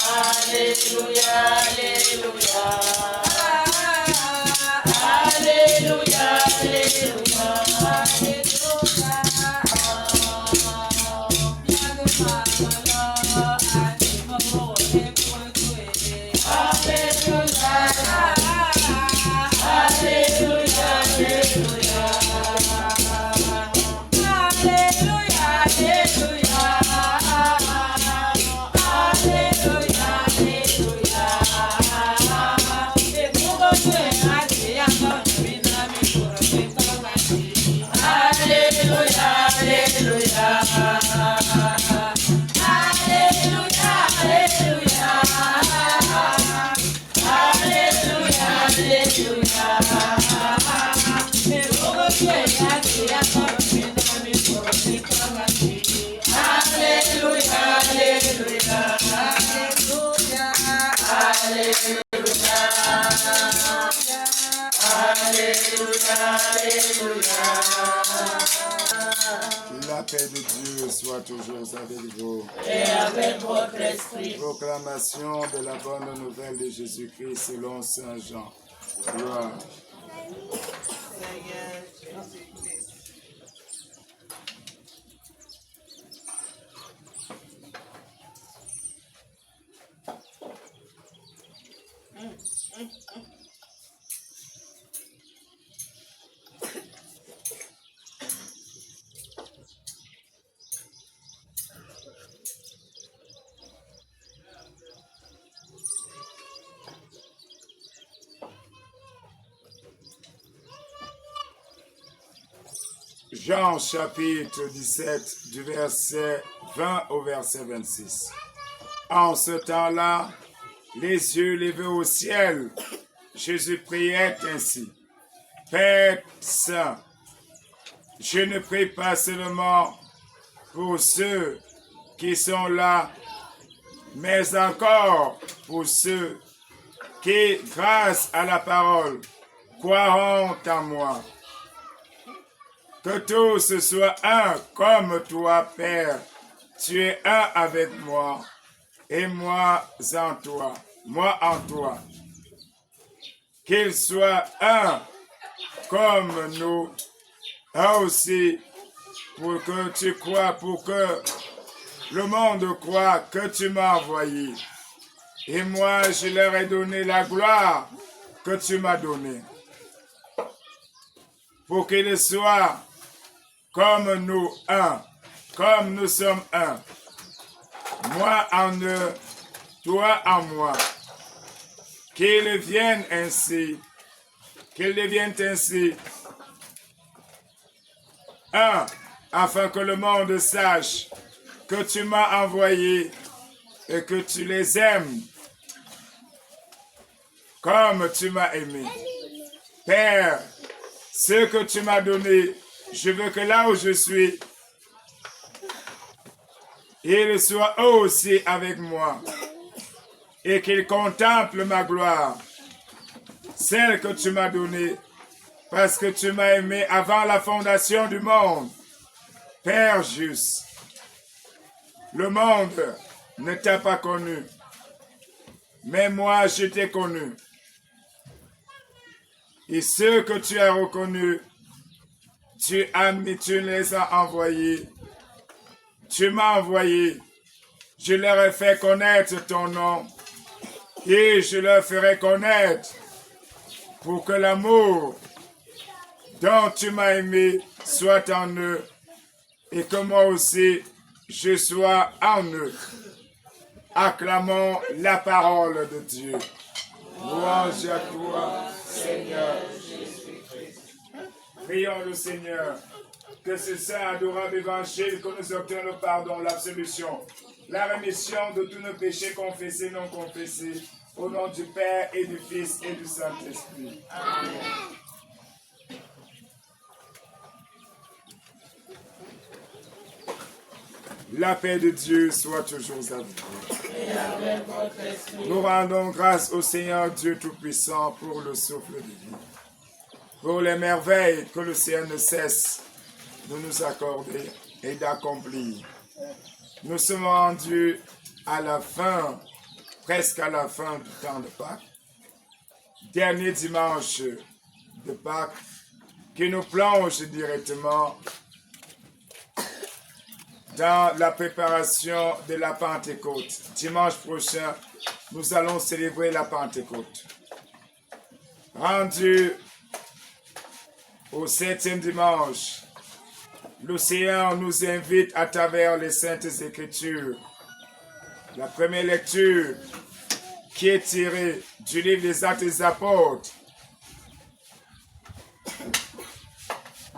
Alléluia, Alléluia. Alléluia, Alléluia. La paix de Dieu soit toujours avec vous. Et avec votre esprit. Proclamation de la bonne nouvelle de Jésus-Christ selon Saint Jean. Gloire. Jean chapitre 17 du verset 20 au verset 26. En ce temps-là, les yeux levés au ciel, Jésus priait ainsi. Père Saint, je ne prie pas seulement pour ceux qui sont là, mais encore pour ceux qui, grâce à la parole, croiront en moi. Que tous soient un comme toi, Père. Tu es un avec moi et moi en toi. Moi en toi. Qu'ils soient un comme nous, un aussi, pour que tu crois, pour que le monde croit que tu m'as envoyé. Et moi, je leur ai donné la gloire que tu m'as donnée. Pour qu'ils soient comme nous un, comme nous sommes un. Moi en eux, toi en moi. Qu'ils deviennent ainsi un, afin que le monde sache que tu m'as envoyé et que tu les aimes comme tu m'as aimé. Père, ce que tu m'as donné, je veux que là où je suis, ils soient eux aussi avec moi et qu'ils contemplent ma gloire, celle que tu m'as donnée, parce que tu m'as aimé avant la fondation du monde. Père juste, le monde ne t'a pas connu, mais moi je t'ai connu. Et ceux que tu as reconnus, tu les as envoyés. Tu m'as envoyé. Je leur ai fait connaître ton nom. Et je leur ferai connaître pour que l'amour dont tu m'as aimé soit en eux. Et que moi aussi, je sois en eux. Acclamons la parole de Dieu. Louange à toi, Seigneur Jésus-Christ. Prions le Seigneur que ce saint adorable évangile que nous obtenons le pardon, l'absolution, la rémission de tous nos péchés confessés et non confessés, au nom du Père et du Fils et du Saint-Esprit. Amen. La paix de Dieu soit toujours avec vous. Nous rendons grâce au Seigneur Dieu Tout-Puissant pour le souffle de vie, pour les merveilles que le Seigneur ne cesse de nous accorder et d'accomplir. Nous sommes rendus à la fin presque à la fin du temps de Pâques, dernier dimanche de Pâques, qui nous plonge directement dans la préparation de la Pentecôte. Dimanche prochain, nous allons célébrer la Pentecôte. Rendu au 7e dimanche, le Seigneur nous invite à travers les Saintes Écritures. La première lecture qui est tirée du livre des Actes des Apôtres.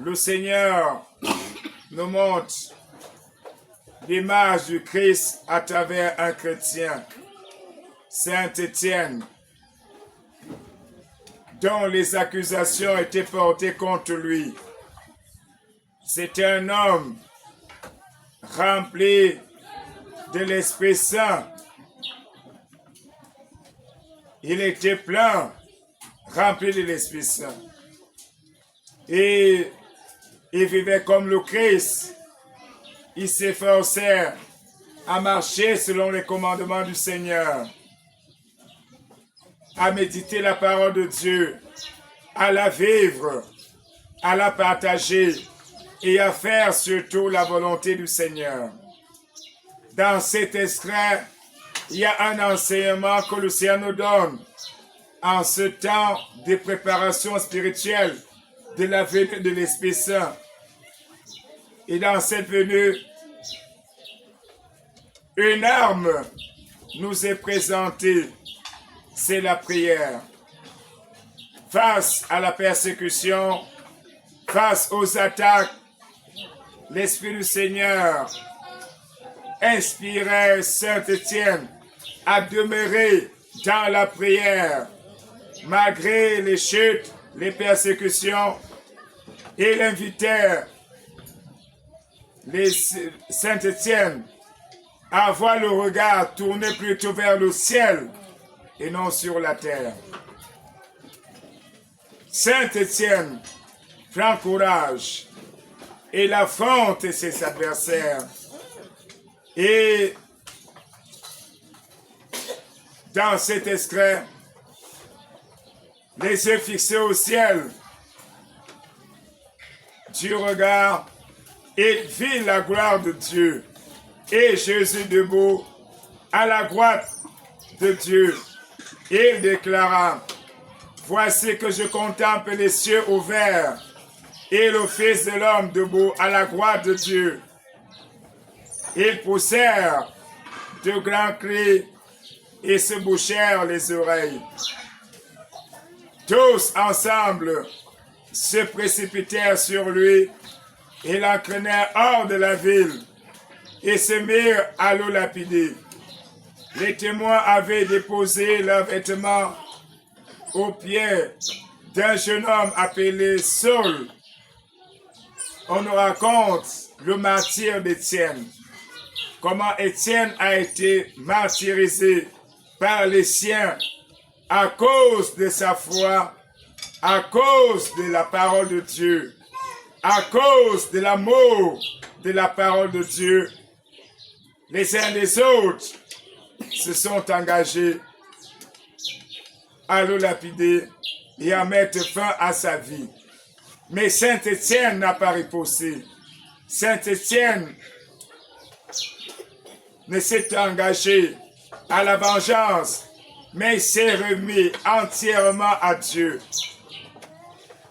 Le Seigneur nous montre l'image du Christ à travers un chrétien, Saint Étienne, dont les accusations étaient portées contre lui. C'était un homme rempli de l'Esprit Saint. Il était plein, rempli de l'Esprit Saint. Et il vivait comme le Christ. Il s'efforçait à marcher selon les commandements du Seigneur, à méditer la parole de Dieu, à la vivre, à la partager et à faire surtout la volonté du Seigneur. Dans cet extrait, il y a un enseignement que le Seigneur nous donne en ce temps de préparation spirituelle de la venue de l'Esprit Saint. Et dans cette venue, une arme nous est présentée, c'est la prière. Face à la persécution, face aux attaques, l'Esprit du Seigneur inspirait Saint Étienne à demeurer dans la prière, malgré les chutes, les persécutions, et il invitait Saint Étienne à avoir le regard tourné plutôt vers le ciel et non sur la terre. Saint Étienne prend courage et il affronte ses adversaires. Et dans cet extrait, les yeux fixés au ciel, du regard, il vit la gloire de Dieu. Et Jésus debout à la droite de Dieu, il déclara: voici que je contemple les cieux ouverts et le Fils de l'homme debout à la droite de Dieu. Ils poussèrent de grands cris et se bouchèrent les oreilles. Tous ensemble se précipitèrent sur lui et l'entraînèrent hors de la ville et se mirent à le lapider. Les témoins avaient déposé leurs vêtements aux pieds d'un jeune homme appelé Saul. On nous raconte le martyre d'Étienne. Comment Étienne a été martyrisé par les siens à cause de sa foi, à cause de la parole de Dieu, à cause de l'amour de la parole de Dieu. Les uns les autres se sont engagés à le lapider et à mettre fin à sa vie. Mais Saint Étienne n'a pas riposté. Saint Étienne ne s'est engagé à la vengeance, mais il s'est remis entièrement à Dieu.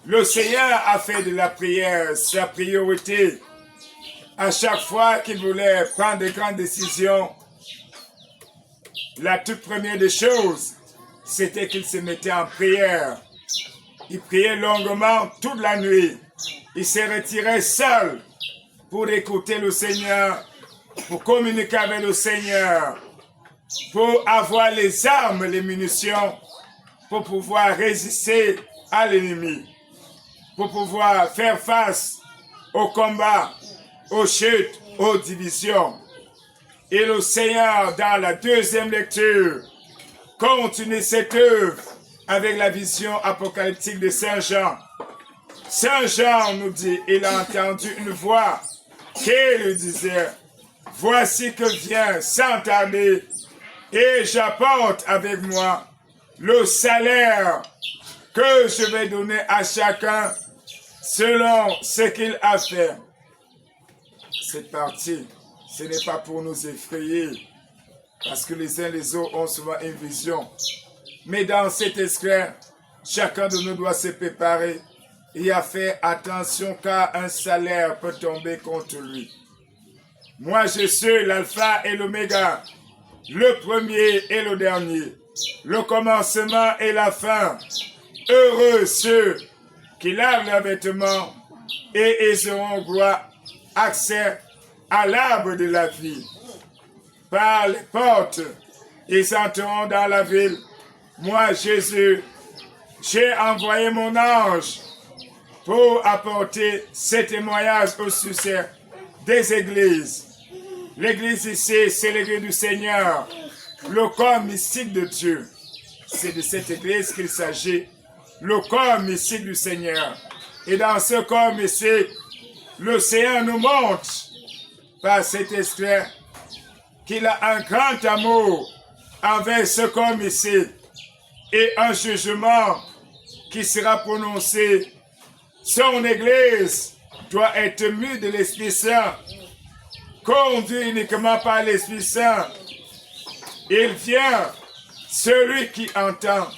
Le Seigneur a fait de la prière sa priorité. À chaque fois qu'il voulait prendre de grandes décisions, la toute première des choses, c'était qu'il se mettait en prière. Il priait longuement toute la nuit. Il se retirait seul pour écouter le Seigneur, pour communiquer avec le Seigneur, pour avoir les armes, les munitions, pour pouvoir résister à l'ennemi, pour pouvoir faire face au combat, aux chutes, aux divisions. Et le Seigneur, dans la deuxième lecture, continue cette œuvre avec la vision apocalyptique de Saint Jean. Saint Jean nous dit, il a entendu une voix qui lui disait: voici que vient sans tarder et j'apporte avec moi le salaire que je vais donner à chacun selon ce qu'il a fait. Cette partie, ce n'est pas pour nous effrayer, parce que les uns les autres ont souvent une vision. Mais dans cet esclave, chacun de nous doit se préparer et à faire attention car un salaire peut tomber contre lui. Moi, je suis l'alpha et l'oméga, le premier et le dernier, le commencement et la fin. Heureux ceux qui lavent leurs vêtements et ils auront gloire, accès à l'arbre de la vie. Par les portes, ils entreront dans la ville. Moi, Jésus, j'ai envoyé mon ange pour apporter ce témoignage au succès des églises. L'église ici, c'est l'église du Seigneur, le corps mystique de Dieu. C'est de cette église qu'il s'agit, le corps mystique du Seigneur. Et dans ce corps mystique, le Seigneur nous montre, par cet esprit, qu'il a un grand amour envers ce corps mystique et un jugement qui sera prononcé. Son église doit être mue de l'Esprit Saint, conduit uniquement par l'Esprit Saint. Il vient, celui qui entend,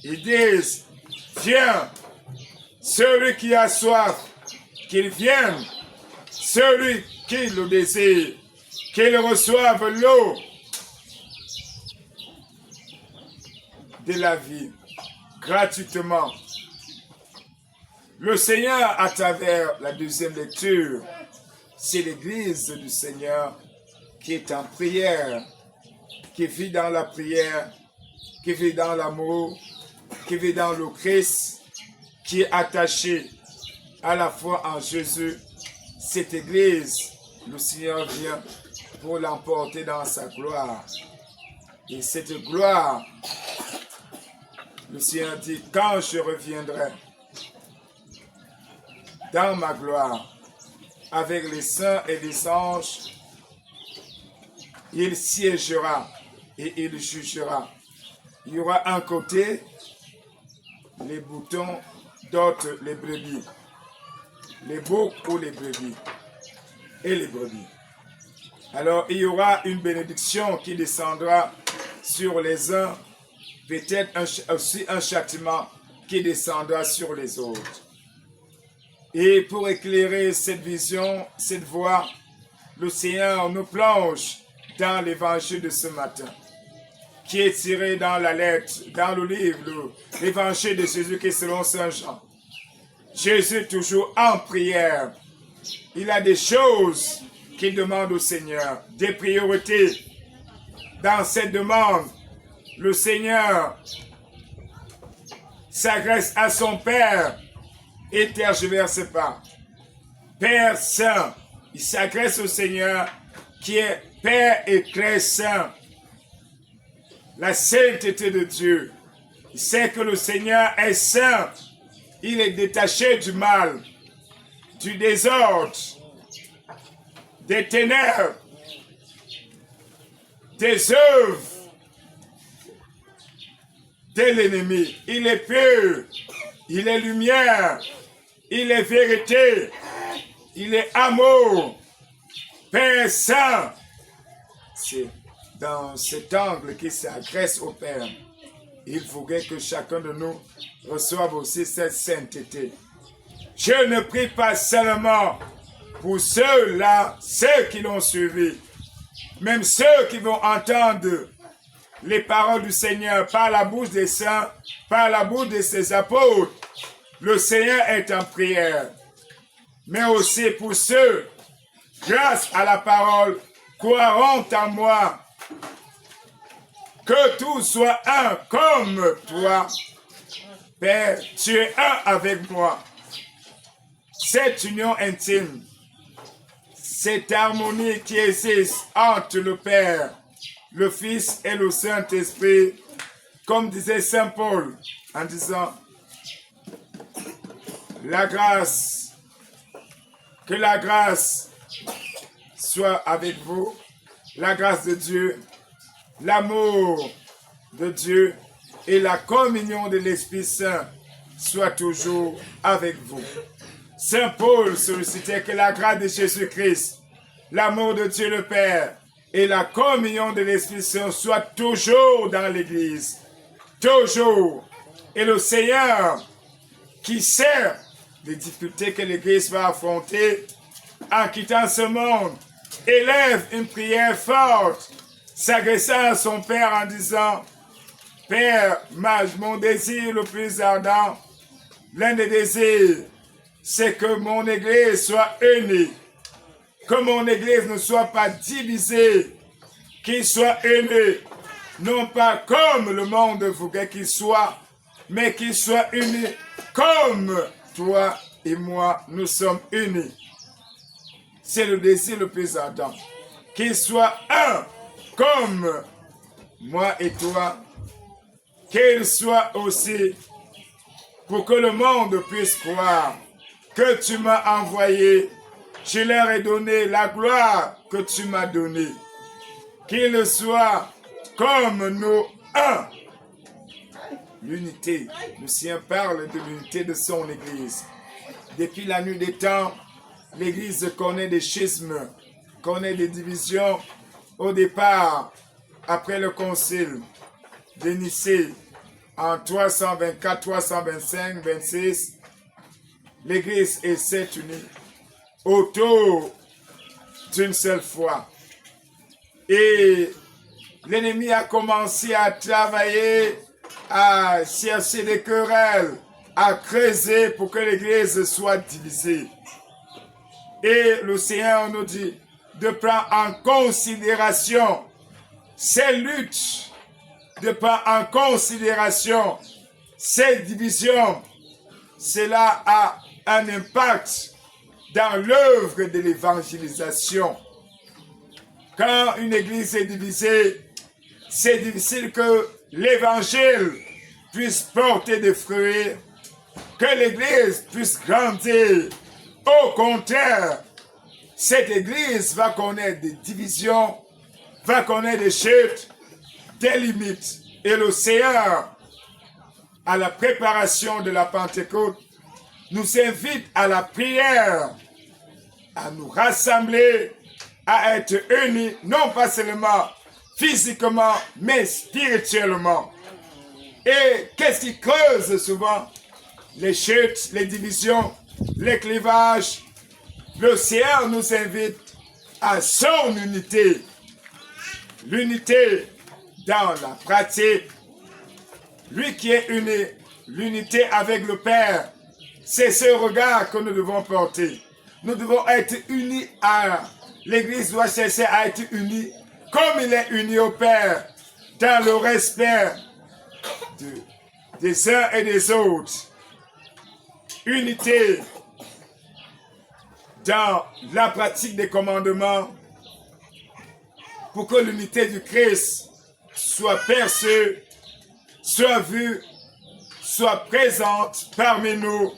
ils disent, viens, celui qui a soif, qu'il vienne, celui qui le désire, qu'il reçoive l'eau de la vie gratuitement. Le Seigneur, à travers la deuxième lecture, c'est l'Église du Seigneur qui est en prière, qui vit dans la prière, qui vit dans l'amour, qui vit dans le Christ, qui est attachée à la foi en Jésus. Cette Église, le Seigneur vient pour l'emporter dans sa gloire. Et cette gloire, le Seigneur dit, quand je reviendrai dans ma gloire, avec les saints et les anges, il siégera et il jugera. Il y aura un côté les boutons, d'autres les brebis, les boucs ou les brebis et les brebis. Alors il y aura une bénédiction qui descendra sur les uns, peut-être aussi un châtiment qui descendra sur les autres. Et pour éclairer cette vision, cette voie, le Seigneur nous plonge dans l'évangile de ce matin, qui est tiré dans la lettre, dans le livre, l'évangile de Jésus qui est selon Saint Jean. Jésus toujours en prière. Il a des choses qu'il demande au Seigneur, des priorités. Dans cette demande, le Seigneur s'adresse à son Père et ne tergiverse pas. Père Saint, il s'adresse au Seigneur qui est Père et Très Saint. La sainteté de Dieu. Il sait que le Seigneur est saint. Il est détaché du mal, du désordre, des ténèbres, des œuvres de l'ennemi. Il est pur, il est lumière, il est vérité, il est amour. Père Saint, c'est dans cet angle qui s'adresse au Père. Il faudrait que chacun de nous reçoive aussi cette sainteté. Je ne prie pas seulement pour ceux-là, ceux qui l'ont suivi, même ceux qui vont entendre les paroles du Seigneur par la bouche des saints, par la bouche de ses apôtres. Le Seigneur est en prière. Mais aussi pour ceux, grâce à la parole, croiront en moi. Que tout soit un comme toi. Père, tu es un avec moi. Cette union intime, cette harmonie qui existe entre le Père, le Fils et le Saint-Esprit, comme disait Saint Paul, en disant, la grâce, que la grâce soit avec vous, la grâce de Dieu l'amour de Dieu et la communion de l'Esprit Saint soient toujours avec vous. Saint Paul sollicitait que la grâce de Jésus-Christ, l'amour de Dieu le Père et la communion de l'Esprit Saint soient toujours dans l'Église. Toujours. Et le Seigneur, qui sait les difficultés que l'Église va affronter en quittant ce monde, élève une prière forte, s'adressant à son Père en disant: Père, mon désir le plus ardent, l'un des désirs, c'est que mon Église soit unie, que mon Église ne soit pas divisée, qu'il soit unie, non pas comme le monde voudrait qu'il soit, mais qu'il soit uni comme toi et moi, nous sommes unis. C'est le désir le plus ardent. Qu'il soit un comme moi et toi, qu'il soit aussi pour que le monde puisse croire que tu m'as envoyé, je leur ai donné la gloire que tu m'as donnée. Qu'il soit comme nous un. L'unité. Le Seigneur parle de l'unité de son Église. Depuis la nuit des temps, l'Église connaît des schismes, connaît des divisions. Au départ, après le concile de Nicée, en 324, 325, 26, l'Église s'est unie autour d'une seule foi. Et l'ennemi a commencé à travailler, à chercher des querelles, à creuser pour que l'Église soit divisée. Et le Seigneur nous dit de prendre en considération ces luttes, de prendre en considération ces divisions. Cela a un impact dans l'œuvre de l'évangélisation. Quand une église est divisée, c'est difficile que l'évangile puisse porter des fruits, que l'église puisse grandir. Au contraire, cette église va connaître des divisions, va connaître des chutes, des limites. Et le Seigneur, à la préparation de la Pentecôte, nous invite à la prière, à nous rassembler, à être unis, non pas seulement physiquement, mais spirituellement. Et qu'est-ce qui creuse souvent? Les chutes, les divisions, les clivages. Le Seigneur nous invite à son unité. L'unité dans la pratique. Lui qui est uni, l'unité avec le Père. C'est ce regard que nous devons porter. Nous devons être unis à... L'Église doit chercher à être unie comme il est uni au Père, dans le respect des uns et des autres. Unité dans la pratique des commandements pour que l'unité du Christ soit perçue, soit vue, soit présente parmi nous.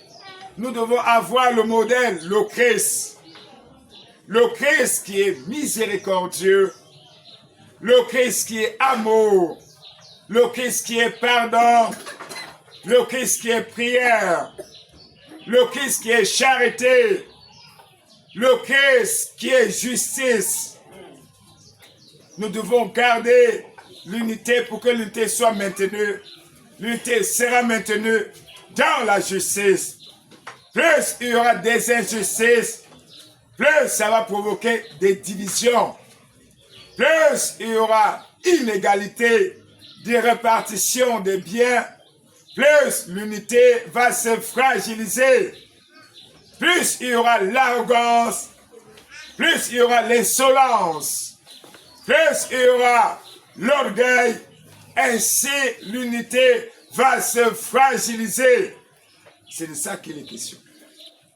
Nous devons avoir le modèle, le Christ. Le Christ qui est miséricordieux, le Christ qui est amour, le Christ qui est pardon, le Christ qui est prière, le Christ qui est charité, le Christ qui est justice. Nous devons garder l'unité pour que l'unité soit maintenue. L'unité sera maintenue dans la justice. Plus il y aura des injustices, plus ça va provoquer des divisions. Plus il y aura inégalité de répartition des biens, plus l'unité va se fragiliser. Plus il y aura l'arrogance, plus il y aura l'insolence, plus il y aura l'orgueil, ainsi l'unité va se fragiliser. C'est de ça qu'il est question.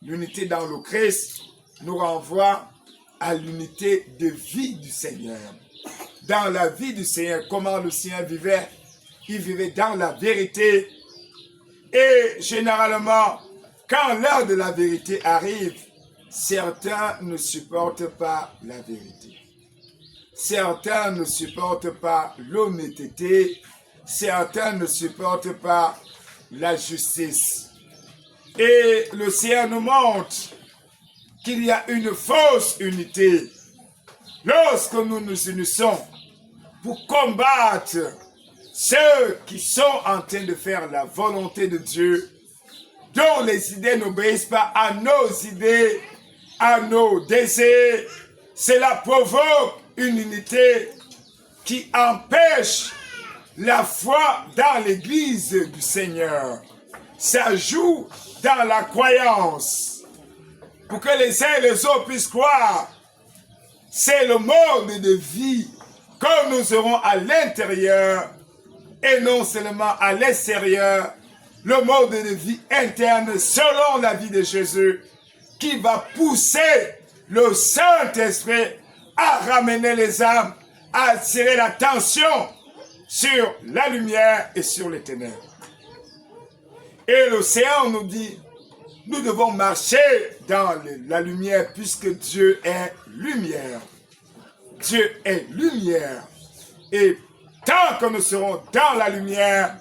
L'unité dans le Christ nous renvoie à l'unité de vie du Seigneur. Dans la vie du Seigneur, comment le Seigneur vivait? Il vivait dans la vérité. Et généralement, quand l'heure de la vérité arrive, certains ne supportent pas la vérité. certains ne supportent pas l'honnêteté, certains ne supportent pas la justice. Et le Seigneur nous montre qu'il y a une fausse unité lorsque nous nous unissons pour combattre ceux qui sont en train de faire la volonté de Dieu, dont les idées n'obéissent pas à nos idées, à nos désirs. Cela provoque une unité qui empêche la foi dans l'Église du Seigneur. Ça joue dans la croyance pour que les uns et les autres puissent croire. C'est le mode de vie que nous aurons à l'intérieur et non seulement à l'extérieur, le mode de vie interne selon la vie de Jésus qui va pousser le Saint-Esprit à ramener les âmes, à attirer l'attention sur la lumière et sur les ténèbres. Et le Seigneur nous dit, nous devons marcher dans la lumière puisque Dieu est lumière. Dieu est lumière. Et tant que nous serons dans la lumière,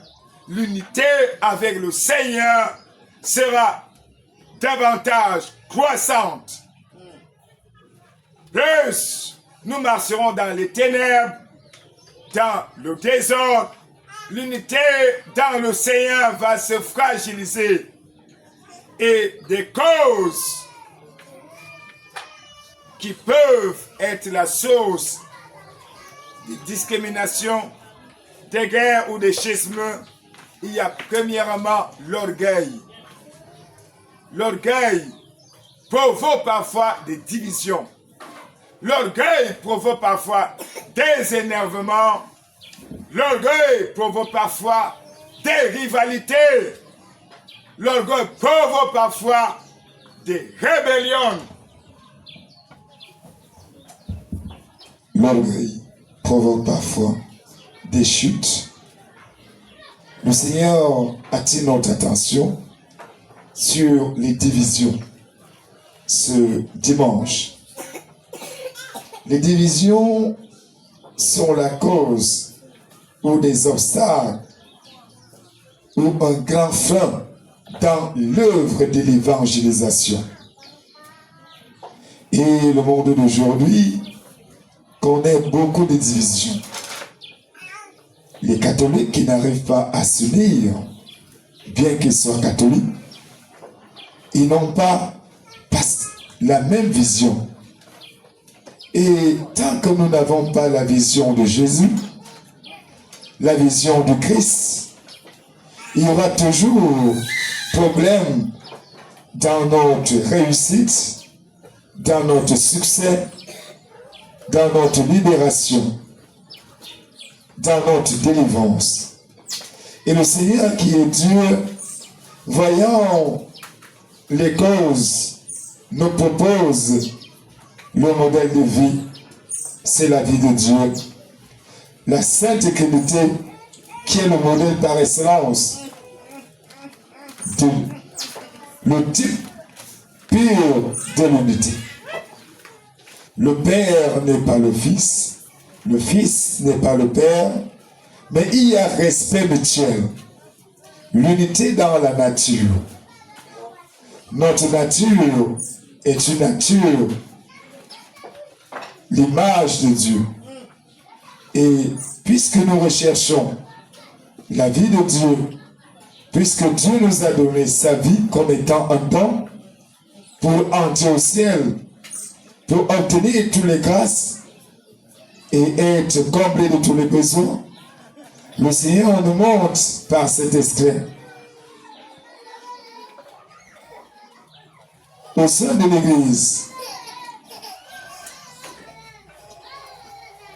l'unité avec le Seigneur sera davantage croissante. Plus nous marcherons dans les ténèbres, dans le désordre, l'unité dans le Seigneur va se fragiliser. Et des causes qui peuvent être la source de discrimination, des guerres ou des schismes, il y a premièrement l'orgueil. L'orgueil provoque parfois des divisions. L'orgueil provoque parfois des énervements. L'orgueil provoque parfois des rivalités. L'orgueil provoque parfois des rébellions. L'orgueil provoque parfois des chutes. Le Seigneur attire notre attention sur les divisions ce dimanche. Les divisions sont la cause ou des obstacles ou un grand frein dans l'œuvre de l'évangélisation. Et le monde d'aujourd'hui connaît beaucoup de divisions. Les catholiques qui n'arrivent pas à s'unir, bien qu'ils soient catholiques, ils n'ont pas la même vision. Et tant que nous n'avons pas la vision de Jésus, la vision du Christ, il y aura toujours problème dans notre réussite, dans notre succès, dans notre libération, dans notre délivrance. Et le Seigneur qui est Dieu, voyant les causes, nous propose le modèle de vie. C'est la vie de Dieu. La Sainte Trinité qui est le modèle par excellence. Le type pur de l'unité. Le Père n'est pas le Fils n'est pas le Père, mais il y a respect mutuel. L'unité dans la nature. Notre nature est une nature, l'image de Dieu. Et puisque nous recherchons la vie de Dieu, puisque Dieu nous a donné sa vie comme étant un don pour entrer au ciel, pour obtenir toutes les grâces et être comblé de tous les besoins, le Seigneur nous montre par cet esprit. Au sein de l'Église,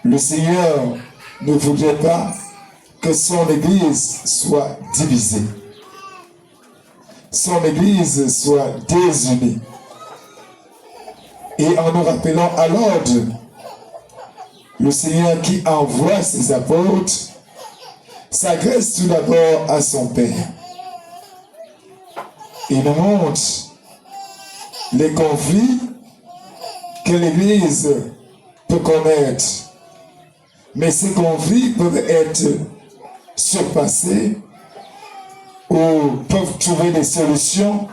le Seigneur ne voudrait pas que son Église soit divisée, son Église soit désunie. Et en nous rappelant à l'ordre, le Seigneur qui envoie ses apôtres s'adresse tout d'abord à son Père. Il nous montre les conflits que l'Église peut connaître mais ces conflits peuvent être surpassés ou peuvent trouver des solutions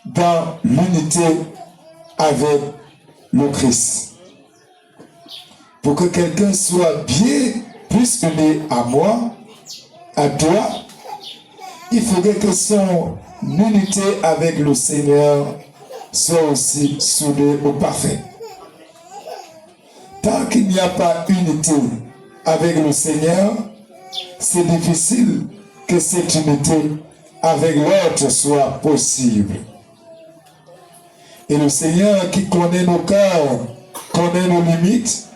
dans l'unité avec le Christ. Pour que quelqu'un soit bien plus uni à moi, à toi, il faudrait que son unité avec le Seigneur soit aussi soudée au parfait. Tant qu'il n'y a pas unité avec le Seigneur, c'est difficile que cette unité avec l'autre soit possible. Et le Seigneur qui connaît nos cœurs, connaît nos limites,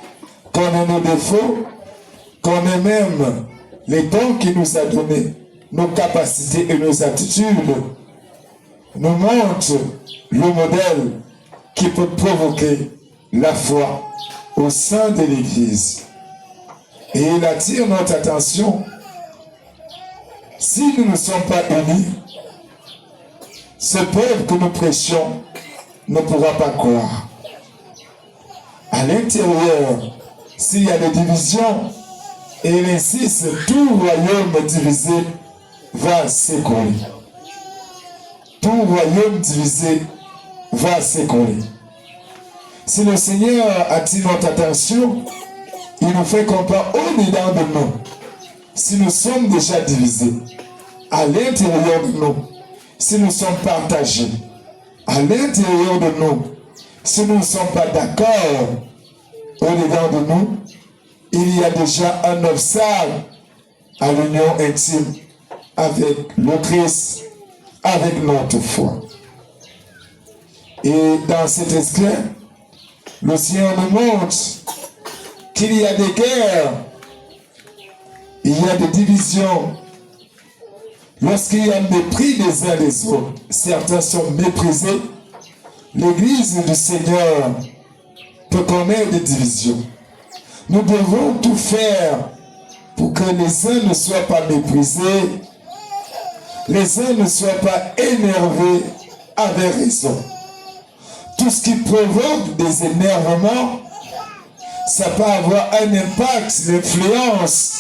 connaît nos défauts, connaît même les dons qu'il nous a donnés, nos capacités et nos attitudes, nous montre le modèle qui peut provoquer la foi au sein de l'Église. Et il attire notre attention. Si nous ne sommes pas unis, ce peuple que nous prêchons ne pourra pas croire. À l'intérieur, s'il y a des divisions, et il insiste, tout royaume divisé va s'écrouler. Tout royaume divisé va s'écrouler. Si le Seigneur attire notre attention, il nous fait comprendre au-dedans de nous, si nous sommes déjà divisés, à l'intérieur de nous, si nous sommes partagés, à l'intérieur de nous, si nous ne sommes pas d'accord, au-dedans de nous, il y a déjà un obstacle à l'union intime avec le Christ, avec notre foi. Et dans cet esprit, le Seigneur nous montre qu'il y a des guerres, il y a des divisions. Lorsqu'il y a un mépris des uns des autres, certains sont méprisés, l'Église du Seigneur peut connaître des divisions. Nous devons tout faire pour que les uns ne soient pas méprisés, les uns ne soient pas énervés avec raison. Tout ce qui provoque des énervements, ça peut avoir un impact, une influence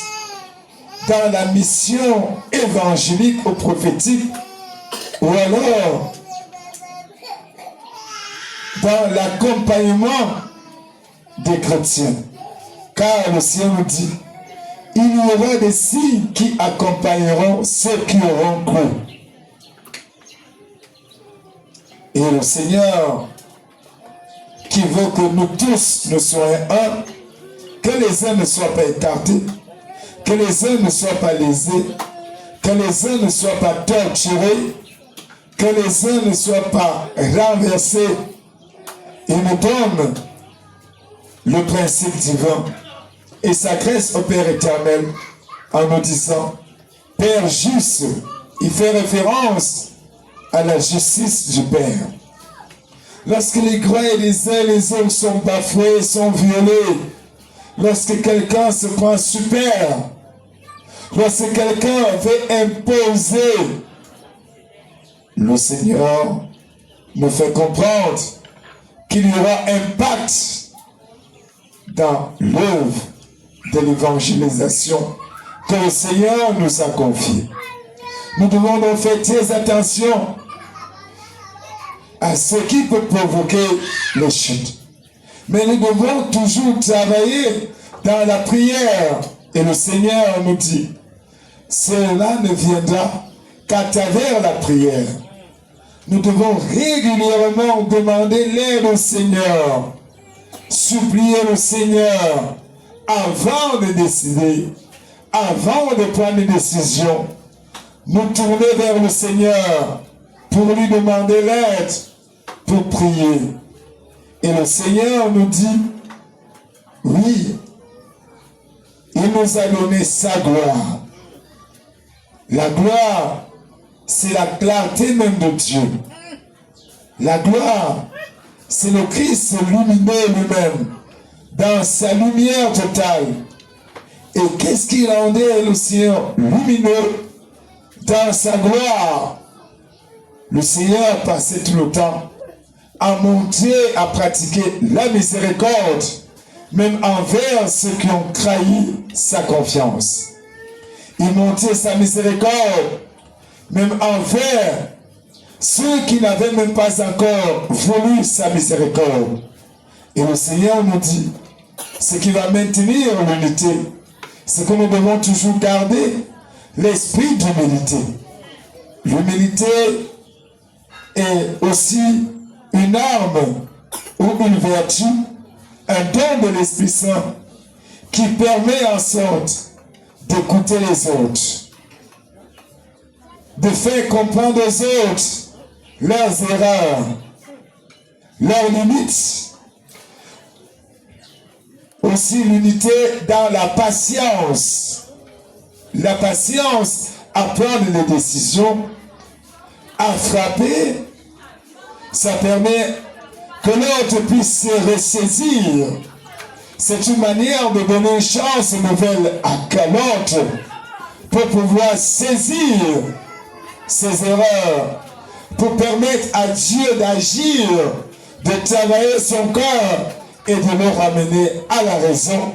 dans la mission évangélique ou prophétique, ou alors dans l'accompagnement des chrétiens. Car le Seigneur nous dit, il y aura des signes qui accompagneront ceux qui auront cru. Et le Seigneur, qui veut que nous tous nous soyons un, que les uns ne soient pas écartés, que les uns ne soient pas lésés, que les uns ne soient pas torturés, que les uns ne soient pas renversés. Il nous donne le principe divin et s'adresse au Père éternel en nous disant, Père juste, il fait référence à la justice du Père. Lorsque les droits des uns et les autres sont bafoués, sont violés, lorsque quelqu'un se prend super, lorsque quelqu'un veut imposer, le Seigneur nous fait comprendre qu'il y aura impact dans l'œuvre de l'évangélisation que le Seigneur nous a confiée. Nous devons donc faire très attention à ce qui peut provoquer les chutes. Mais nous devons toujours travailler dans la prière. Et le Seigneur nous dit, cela ne viendra qu'à travers la prière. Nous devons régulièrement demander l'aide au Seigneur, supplier le Seigneur avant de décider, avant de prendre une décision. Nous tourner vers le Seigneur pour lui demander l'aide, pour prier. Et le Seigneur nous dit, oui, il nous a donné sa gloire. La gloire, c'est la clarté même de Dieu. La gloire, c'est le Christ lumineux lui-même, dans sa lumière totale. Et qu'est-ce qui rendait le Seigneur lumineux dans sa gloire? Le Seigneur passait tout le temps à montrer, à pratiquer la miséricorde, même envers ceux qui ont trahi sa confiance. Il montrait sa miséricorde, même envers ceux qui n'avaient même pas encore voulu sa miséricorde. Et le Seigneur nous dit, ce qui va maintenir l'unité, c'est que nous devons toujours garder l'esprit d'humilité. L'humilité est aussi une arme ou une vertu, un don de l'Esprit Saint qui permet en sorte d'écouter les autres, de faire comprendre aux autres leurs erreurs, leurs limites. Aussi l'unité dans la patience. La patience à prendre les décisions, à frapper, ça permet que l'autre puisse se ressaisir. C'est une manière de donner une chance nouvelle à l'autre pour pouvoir saisir ses erreurs, pour permettre à Dieu d'agir, de travailler son cœur et de le ramener à la raison,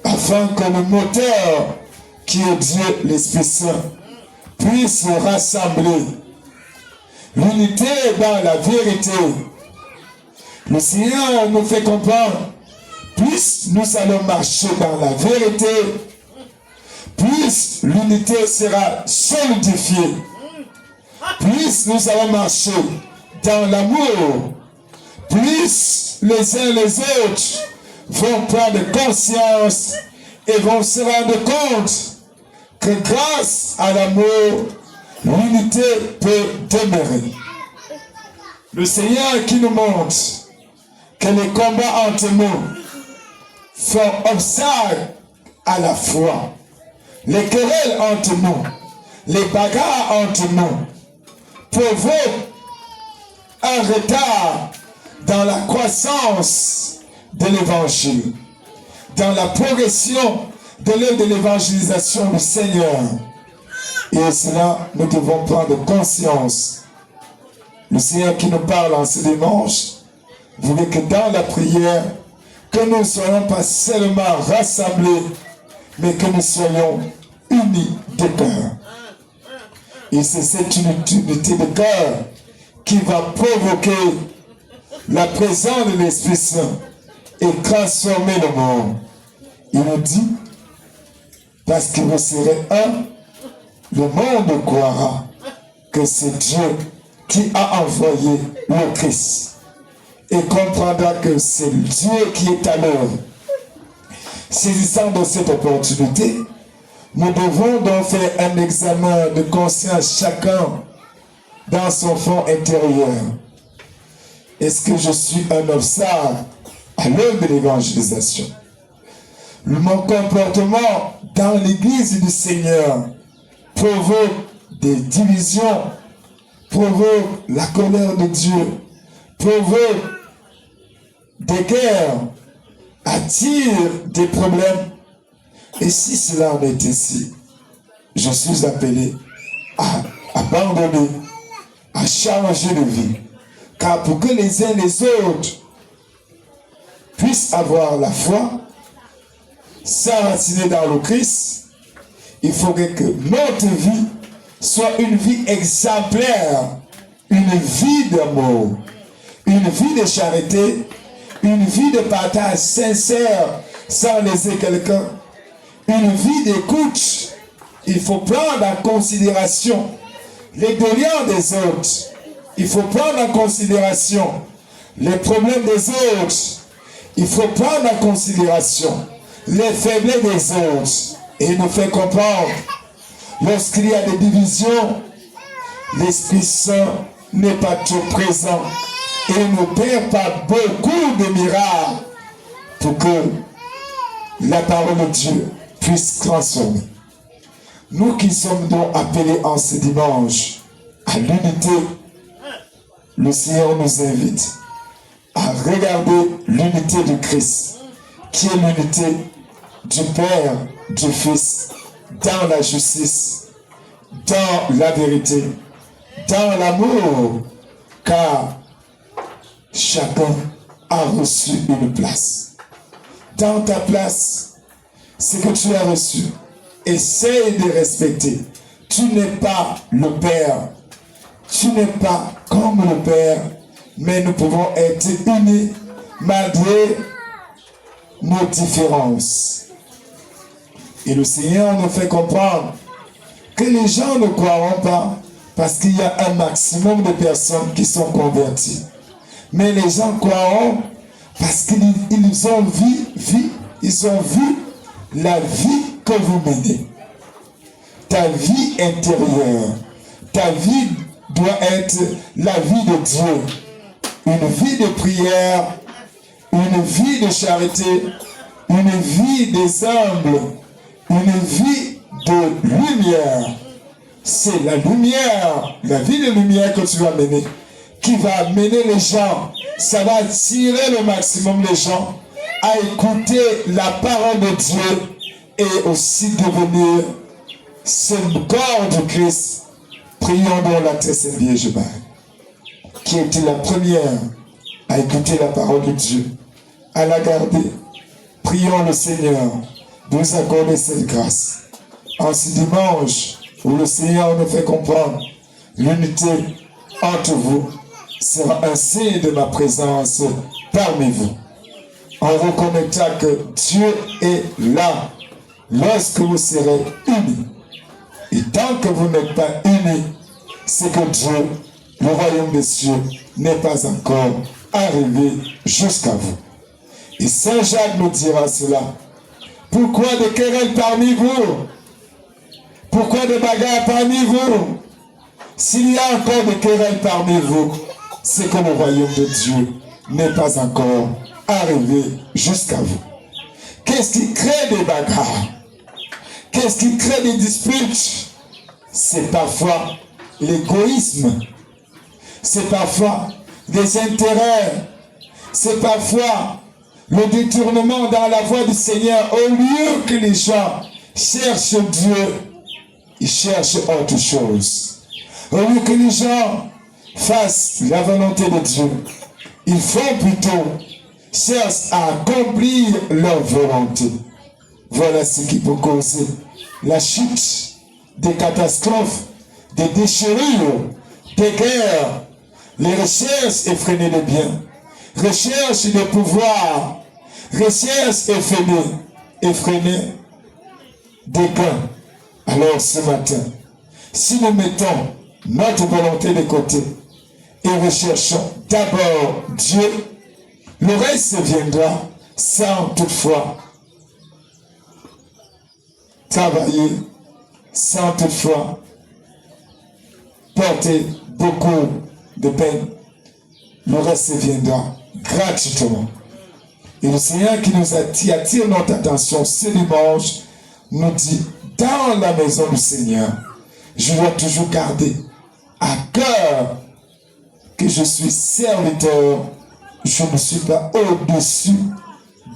afin que le moteur qui est Dieu, l'Esprit Saint, puisse rassembler. L'unité dans la vérité. Le Seigneur nous fait comprendre, plus nous allons marcher dans la vérité, plus l'unité sera solidifiée, plus nous allons marcher dans l'amour, plus les uns les autres vont prendre conscience et vont se rendre compte que grâce à l'amour, l'unité peut demeurer. Le Seigneur qui nous montre que les combats entre nous font obstacle à la foi. Les querelles entre nous, les bagarres entre nous provoquent un retard dans la croissance de l'évangile, dans la progression de l'œuvre de l'évangélisation du Seigneur. Et cela, nous devons prendre conscience. Le Seigneur qui nous parle en ce dimanche voulait que dans la prière, que nous ne soyons pas seulement rassemblés, mais que nous soyons unis de cœur. Et c'est cette unité de cœur qui va provoquer la présence de l'Esprit Saint et transformer le monde. Il nous dit, parce que vous serez un, le monde croira que c'est Dieu qui a envoyé le Christ et comprendra que c'est Dieu qui est à l'œuvre. Saisissant de cette opportunité, nous devons donc faire un examen de conscience chacun dans son fond intérieur. Est-ce que je suis un obstacle à l'œuvre de l'évangélisation? Mon comportement dans l'église du Seigneur provoque des divisions, provoque la colère de Dieu, provoque des guerres, attire des problèmes. Et si cela en est ainsi, je suis appelé à abandonner, à changer de vie. Car pour que les uns les autres puissent avoir la foi, s'enraciner dans le Christ, il faudrait que notre vie soit une vie exemplaire, une vie d'amour, une vie de charité, une vie de partage sincère sans laisser quelqu'un, une vie d'écoute. Il faut prendre en considération les doléances des autres. Il faut prendre en considération les problèmes des autres. Il faut prendre en considération les faiblesses des autres. Et il nous fait comprendre, lorsqu'il y a des divisions, l'Esprit Saint n'est pas trop présent et ne perd pas beaucoup de miracles pour que la parole de Dieu puisse transformer. Nous qui sommes donc appelés en ce dimanche à l'unité, le Seigneur nous invite à regarder l'unité du Christ, qui est l'unité du Père, du Fils, dans la justice, dans la vérité, dans l'amour, car chacun a reçu une place. dans ta place, ce que tu as reçu, essaye de respecter. Tu n'es pas le Père. Tu n'es pas comme le Père, mais nous pouvons être unis malgré nos différences. Et le Seigneur nous fait comprendre que les gens ne croiront pas parce qu'il y a un maximum de personnes qui sont converties. Mais les gens croiront parce qu'ils ont vu la vie que vous menez. Ta vie intérieure, ta vie doit être la vie de Dieu. Une vie de prière, une vie de charité, une vie des humbles, une vie de lumière. C'est la lumière, la vie de lumière que tu vas mener, qui va amener les gens, ça va attirer le maximum des gens à écouter la parole de Dieu et aussi devenir ce corps de Christ. Prions dans la très sainte Vierge Marie, qui était la première à écouter la parole de Dieu, à la garder. Prions le Seigneur de nous accorder cette grâce. En ce dimanche où le Seigneur nous fait comprendre l'unité entre vous sera un signe de ma présence parmi vous. On reconnaîtra que Dieu est là lorsque vous serez unis. Et tant que vous n'êtes pas unis, c'est que Dieu, le royaume des cieux, n'est pas encore arrivé jusqu'à vous. Et Saint Jacques nous dira cela. Pourquoi des querelles parmi vous? Pourquoi des bagarres parmi vous? S'il y a encore des querelles parmi vous, c'est que le royaume de Dieu n'est pas encore arrivé jusqu'à vous. Qu'est-ce qui crée des bagarres? Qu'est-ce qui crée des disputes? C'est parfois l'égoïsme. C'est parfois des intérêts. C'est parfois le détournement dans la voie du Seigneur. Au lieu que les gens cherchent Dieu, ils cherchent autre chose. Au lieu que les gens fassent la volonté de Dieu, ils font plutôt cherchent à accomplir leur volonté. Voilà ce qui peut causer la chute, des catastrophes, des déchirures, des guerres, les recherches effrénées de biens, recherche de pouvoir, recherche effrénée des gains. Alors ce matin, si nous mettons notre volonté de côté et recherchons d'abord Dieu, le reste viendra sans toutefois travailler, sans toutefois porter beaucoup de peine. Le reste viendra gratuitement. Et le Seigneur qui nous attire notre attention ce dimanche nous dit, dans la maison du Seigneur, je dois toujours garder à cœur que je suis serviteur, je ne suis pas au-dessus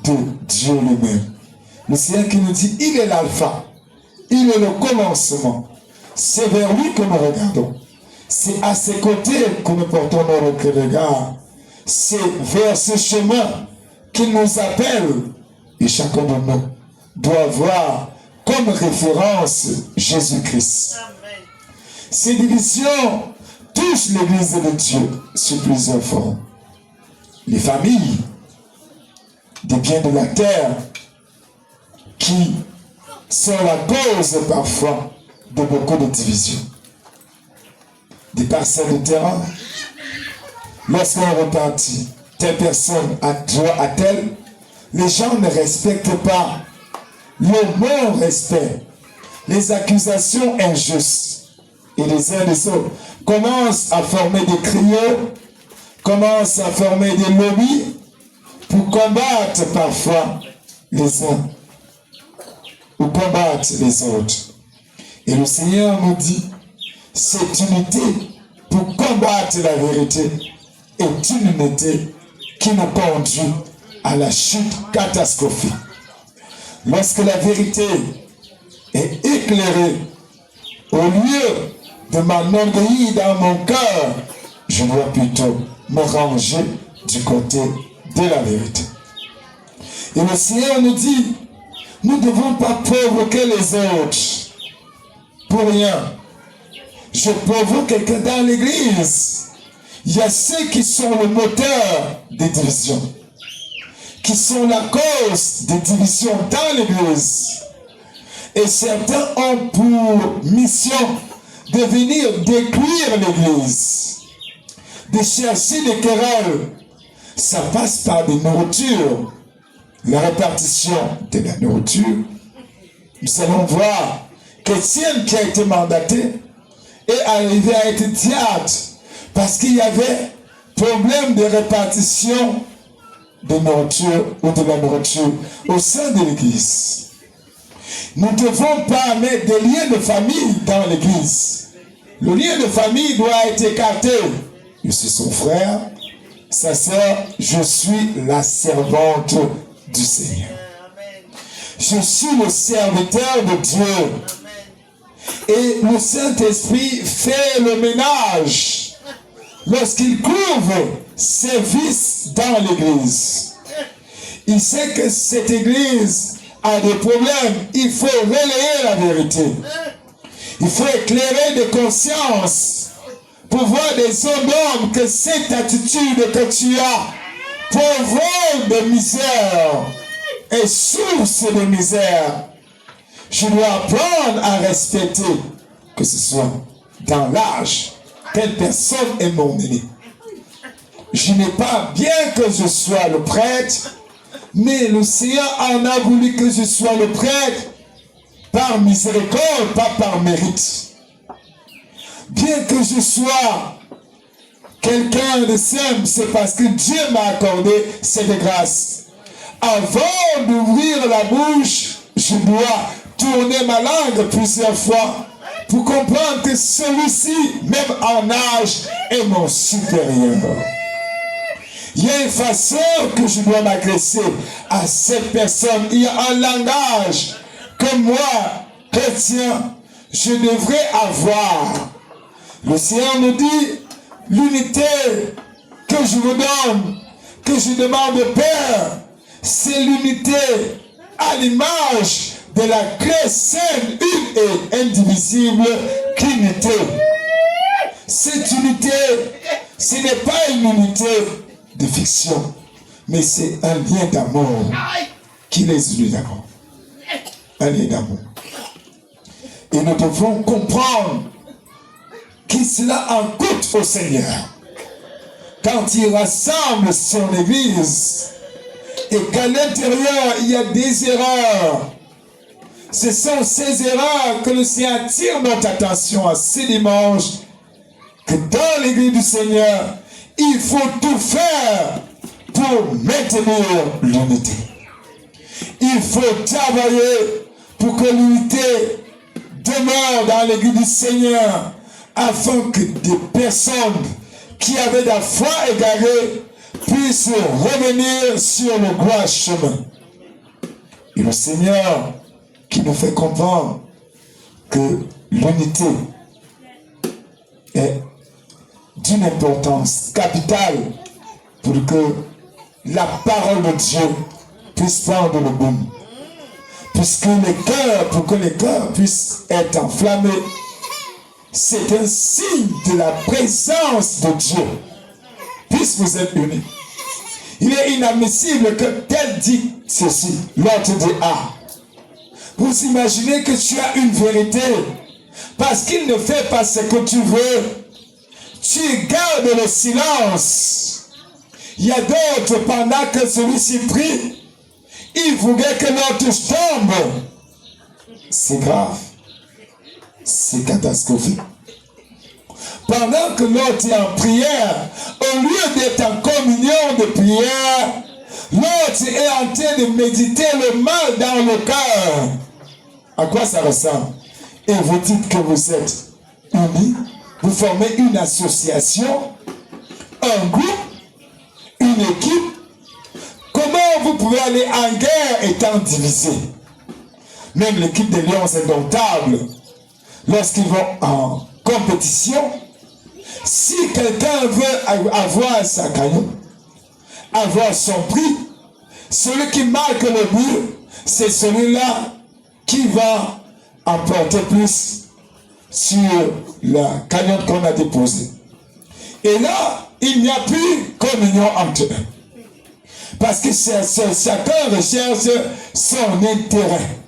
de Dieu lui-même. Le Seigneur qui nous dit, il est l'alpha, il est le commencement. C'est vers lui que nous regardons. C'est à ses côtés que nous portons notre regard. C'est vers ce chemin qu'il nous appelle. Et chacun de nous doit voir comme référence Jésus-Christ. Ces divisions touchent l'Église de Dieu sur plusieurs fronts. Les familles, des biens de la terre, qui sont la cause parfois de beaucoup de divisions. Des parcelles de terrain, lorsqu'on repartit, telle personne a droit à telle, les gens ne respectent pas le non-respect, les accusations injustes. Et les uns des autres commencent à former des trios, commencent à former des lobbies pour combattre parfois les uns ou combattre les autres. Et le Seigneur nous dit, cette unité pour combattre la vérité est une unité qui nous conduit à la chute catastrophique. Lorsque la vérité est éclairée, au lieu de m'enorgueillir dans mon cœur, je dois plutôt me ranger du côté de la vérité. Et le Seigneur nous dit, nous ne devons pas provoquer les autres pour rien. Je provoque quelqu'un dans l'église. Il y a ceux qui sont le moteur des divisions, qui sont la cause des divisions dans l'église. Et certains ont pour mission de venir détruire l'église, de chercher des querelles. Ça passe par des nourritures, la répartition de la nourriture. Nous allons voir qu'Étienne qui a été mandaté est arrivé à être diacre parce qu'il y avait problème de répartition de nourriture ou de la nourriture au sein de l'église. Nous ne devons pas mettre des liens de famille dans l'église. Le lien de famille doit être écarté. Je suis son frère, sa sœur, je suis la servante du Seigneur. Je suis le serviteur de Dieu. Et le Saint-Esprit fait le ménage lorsqu'il couvre ses vices dans l'église. Il sait que cette église a des problèmes. Il faut relayer la vérité. Il faut éclairer des consciences pour voir des hommes que cette attitude que tu as provoque de misère et source de misère. Je dois apprendre à respecter, que ce soit dans l'âge, telle personne est mon aîné. Je n'ai pas, bien que je sois le prêtre, mais le Seigneur en a voulu que je sois le prêtre par miséricorde, pas par mérite. Bien que je sois quelqu'un de simple, c'est parce que Dieu m'a accordé cette grâce. Avant d'ouvrir la bouche, je dois tourner ma langue plusieurs fois pour comprendre que celui-ci, même en âge, est mon supérieur. Il y a une façon que je dois m'adresser à cette personne. Il y a un langage que moi, chrétien, je devrais avoir. Le Seigneur nous dit, l'unité que je vous donne, que je demande au Père, c'est l'unité à l'image de la clé sainte, une et indivisible Trinité. Cette unité, ce n'est pas une unité de fiction, mais c'est un lien d'amour qui les unit d'amour. Un lien d'amour. Et nous devons comprendre que cela en coûte au Seigneur. Quand il rassemble son Église et qu'à l'intérieur il y a des erreurs, ce sont ces erreurs que le Seigneur attire notre attention à ce dimanche, que dans l'Église du Seigneur, il faut tout faire pour maintenir l'unité. Il faut travailler pour que l'unité demeure dans l'Église du Seigneur, afin que des personnes qui avaient la foi égarée puissent revenir sur le droit chemin. Et le Seigneur qui nous fait comprendre que l'unité est d'une importance capitale pour que la parole de Dieu puisse prendre le boom. Puisque les cœurs, pour que les cœurs puissent être enflammés, c'est un signe de la présence de Dieu. Puisque vous êtes unis. Il est inadmissible que tel dit ceci, l'autre dit ah. Vous imaginez que tu as une vérité, parce qu'il ne fait pas ce que tu veux, tu gardes le silence. Il y a d'autres, pendant que celui-ci prie, il voudrait que l'autre tombe. C'est grave. C'est catastrophique. Pendant que l'autre est en prière, au lieu d'être en communion de prière, l'autre est en train de méditer le mal dans le cœur. À quoi ça ressemble? Et vous dites que vous êtes unis, vous formez une association, un groupe, une équipe. Comment vous pouvez aller en guerre étant divisé? Même l'équipe des Lions indomptables, lorsqu'ils vont en compétition, si quelqu'un veut avoir sa canon, avoir son prix, Celui qui marque le but, c'est celui-là qui va emporter plus sur la cagnotte qu'on a déposée. Et là, il n'y a plus communion entre eux. Parce que chacun recherche son intérêt.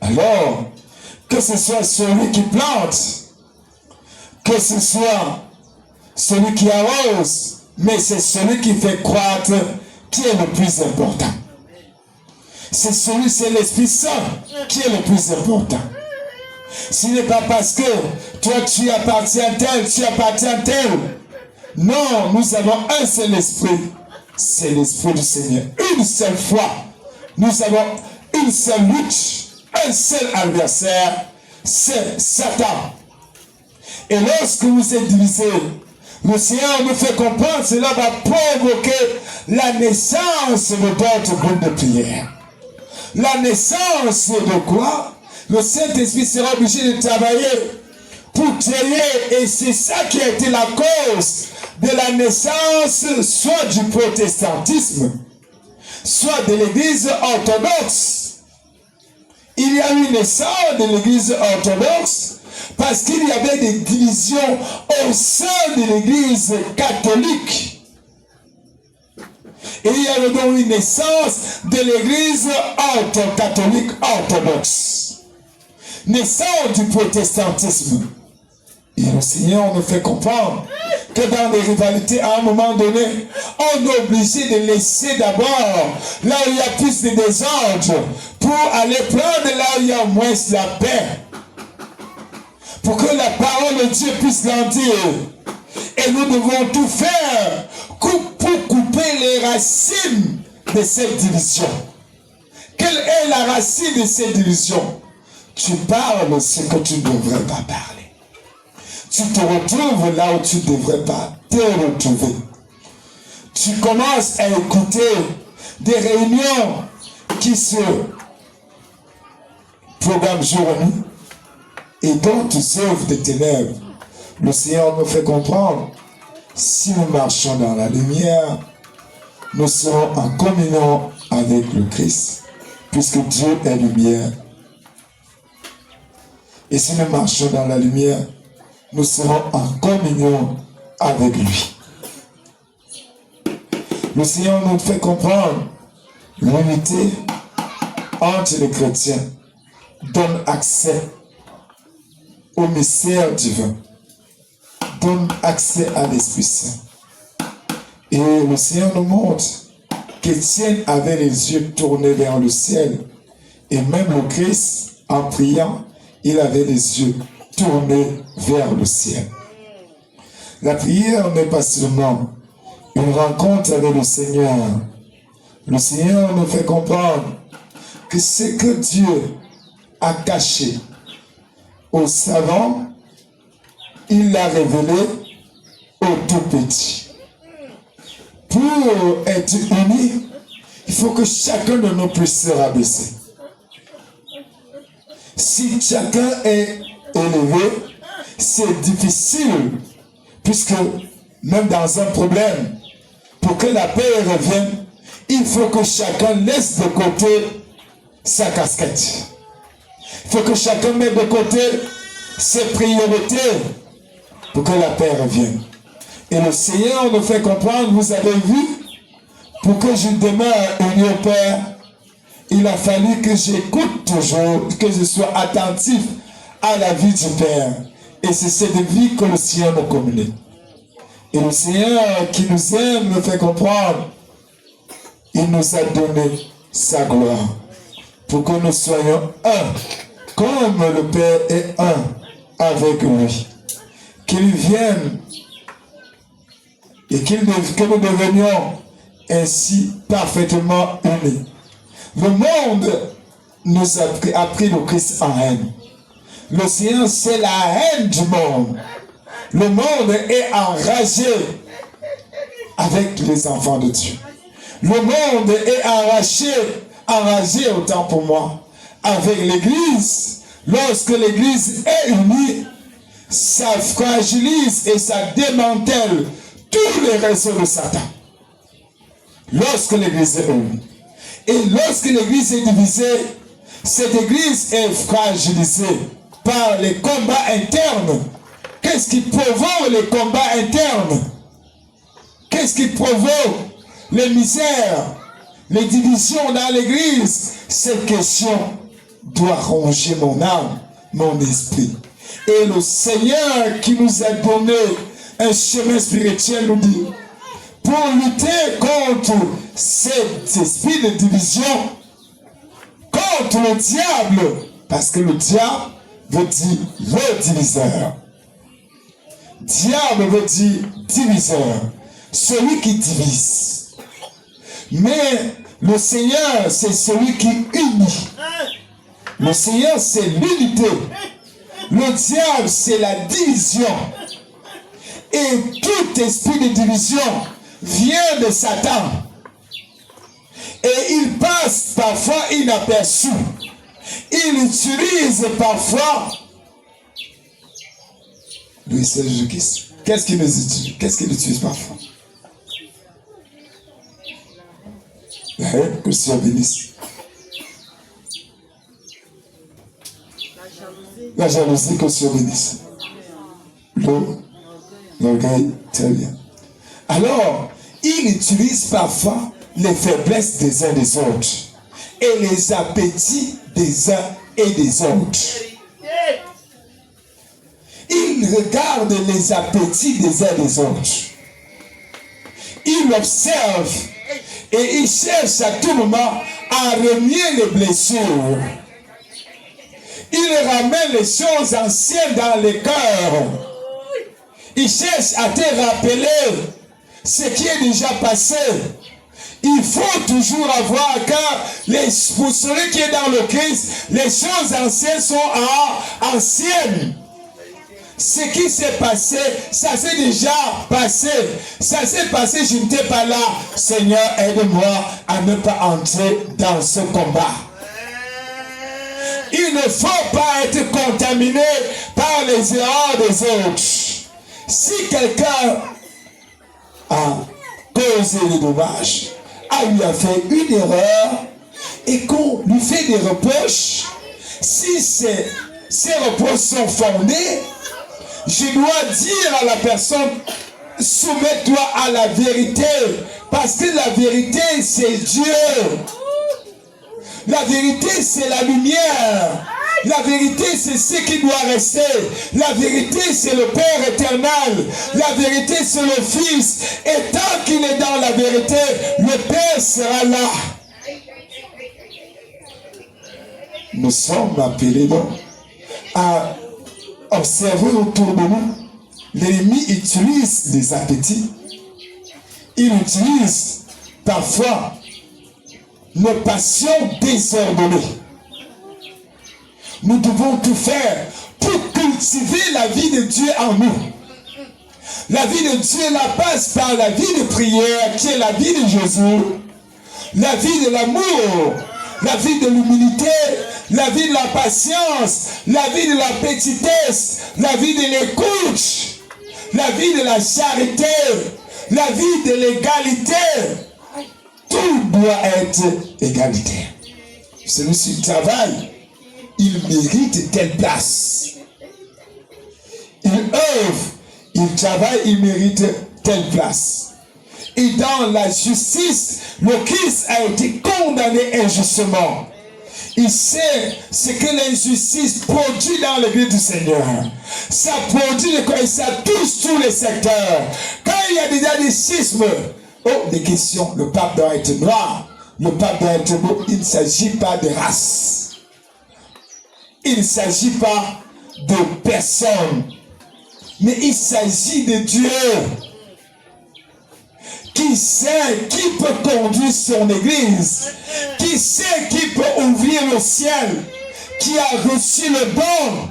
Alors, que ce soit celui qui plante, que ce soit celui qui arrose, mais c'est celui qui fait croître qui est le plus important. C'est l'Esprit Saint qui est le plus important. Ce n'est pas parce que toi tu appartiens à tel, tu appartiens à tel. Non, nous avons un seul esprit. C'est l'esprit du Seigneur. Une seule foi. Nous avons une seule lutte. Un seul adversaire. C'est Satan. Et lorsque vous êtes divisés, le Seigneur nous fait comprendre, cela va provoquer la naissance de d'autres groupes de prière. La naissance de quoi? Le Saint-Esprit sera obligé de travailler pour créer, et c'est ça qui a été la cause de la naissance soit du protestantisme, soit de l'église orthodoxe. Il y a eu naissance de l'église orthodoxe parce qu'il y avait des divisions au sein de l'église catholique. Et il y avait donc une naissance de l'église catholique orthodoxe. Naissance du protestantisme. Et le Seigneur nous fait comprendre que dans les rivalités, à un moment donné, on est obligé de laisser d'abord là où il y a plus de désordre pour aller prendre là où il y a moins la paix. Pour que la parole de Dieu puisse grandir. Et nous devons tout faire pour couper les racines de cette division. Quelle est la racine de cette division? Tu parles ce que tu ne devrais pas parler. Tu te retrouves là où tu ne devrais pas te retrouver. Tu commences à écouter des réunions qui se programment jour et nuit et d'autres œuvres des ténèbres. Le Seigneur nous fait comprendre, si nous marchons dans la lumière, nous serons en communion avec le Christ, puisque Dieu est lumière. Et si nous marchons dans la lumière, nous serons en communion avec lui. Le Seigneur nous fait comprendre l'unité entre les chrétiens donne accès au mystère divin, donne accès à l'Esprit Saint. Et le Seigneur nous montre qu'Étienne avait les yeux tournés vers le ciel, et même le Christ, en priant, il avait les yeux tournés vers le ciel. La prière n'est pas seulement une rencontre avec le Seigneur. Le Seigneur nous fait comprendre que ce que Dieu a caché aux savants, il l'a révélé aux tout petits. Pour être unis, il faut que chacun de nous puisse se rabaisser. Si chacun est élevé, c'est difficile, puisque même dans un problème, pour que la paix revienne, il faut que chacun laisse de côté sa casquette. Il faut que chacun mette de côté ses priorités pour que la paix revienne. Et le Seigneur nous fait comprendre, vous avez vu, pour que je demeure uni au Père, il a fallu que j'écoute toujours, que je sois attentif à la vie du Père. Et c'est cette vie que le Seigneur nous communique. Et le Seigneur qui nous aime nous fait comprendre, il nous a donné sa gloire pour que nous soyons un, comme le Père est un avec lui. Qu'il vienne et que nous devenions ainsi parfaitement unis. Le monde nous a pris le Christ en haine. Le Seigneur, c'est la haine du monde. Le monde est enragé avec les enfants de Dieu. Le monde est enragé autant pour moi, avec l'Église. Lorsque l'Église est unie, ça fragilise et ça démantèle tous les réseaux de Satan. Lorsque l'Église est unie. Et lorsque l'église est divisée, cette église est fragilisée par les combats internes. Qu'est-ce qui provoque les combats internes? Qu'est-ce qui provoque les misères, les divisions dans l'église? Cette question doit ronger mon âme, mon esprit. Et le Seigneur qui nous a donné un chemin spirituel nous dit, pour lutter contre cet esprit de division, contre le diable, parce que le diable veut dire le diviseur. Diable veut dire diviseur, celui qui divise. Mais le Seigneur, c'est celui qui unit. Le Seigneur, c'est l'unité. Le diable, c'est la division. Et tout esprit de division vient de Satan. Et il passe parfois inaperçu. Il utilise parfois le Seigneur Jésus-Christ. Qu'est-ce qu'il utilise? Qu'est-ce qu'il utilise parfois? Que le Seigneur bénisse. La jalousie, que le Seigneur bénisse. L'orgueil, très bien. Alors, il utilise parfois les faiblesses des uns des autres et les appétits des uns et des autres. Il regarde les appétits des uns des autres. Il observe et il cherche à tout moment à remuer les blessures. Il ramène les choses anciennes dans les cœurs. Il cherche à te rappeler ce qui est déjà passé. Il faut toujours avoir, car pour celui qui est dans le Christ, les choses anciennes sont anciennes. Ce qui s'est passé, ça s'est déjà passé. Ça s'est passé, je n'étais pas là. Seigneur, aide-moi à ne pas entrer dans ce combat. Il ne faut pas être contaminé par les erreurs des autres. Si quelqu'un a causé des dommages, lui a fait une erreur et qu'on lui fait des reproches, si ces reproches sont fondés, je dois dire à la personne, soumets-toi à la vérité, parce que la vérité c'est Dieu. La vérité c'est la lumière. La vérité c'est ce qui doit rester. La vérité c'est le Père éternel. La vérité c'est le Fils. Et tant qu'il est dans la vérité, le Père sera là. Nous sommes appelés donc à observer autour de nous. L'ennemi utilise les appétits. Il utilise parfois nos passions désordonnées. Nous devons tout faire pour cultiver la vie de Dieu en nous. La vie de Dieu la passe par la vie de prière qui est la vie de Jésus, la vie de l'amour, la vie de l'humilité, la vie de la patience, la vie de la petitesse, la vie de l'écoute, la vie de la charité, la vie de l'égalité. Tout doit être égalitaire. Celui-ci travaille, il mérite telle place. Il œuvre, il travaille, il mérite telle place. Et dans la justice, le Christ a été condamné injustement. Il sait ce que l'injustice produit dans l'église du Seigneur. Ça produit et ça touche tous les secteurs. Quand il y a déjà des schismes, des questions, le pape doit être noir, le pape doit être beau. Il ne s'agit pas de race. Il ne s'agit pas de personne. Mais il s'agit de Dieu. Qui sait qui peut conduire son église, qui sait qui peut ouvrir le ciel, qui a reçu le don.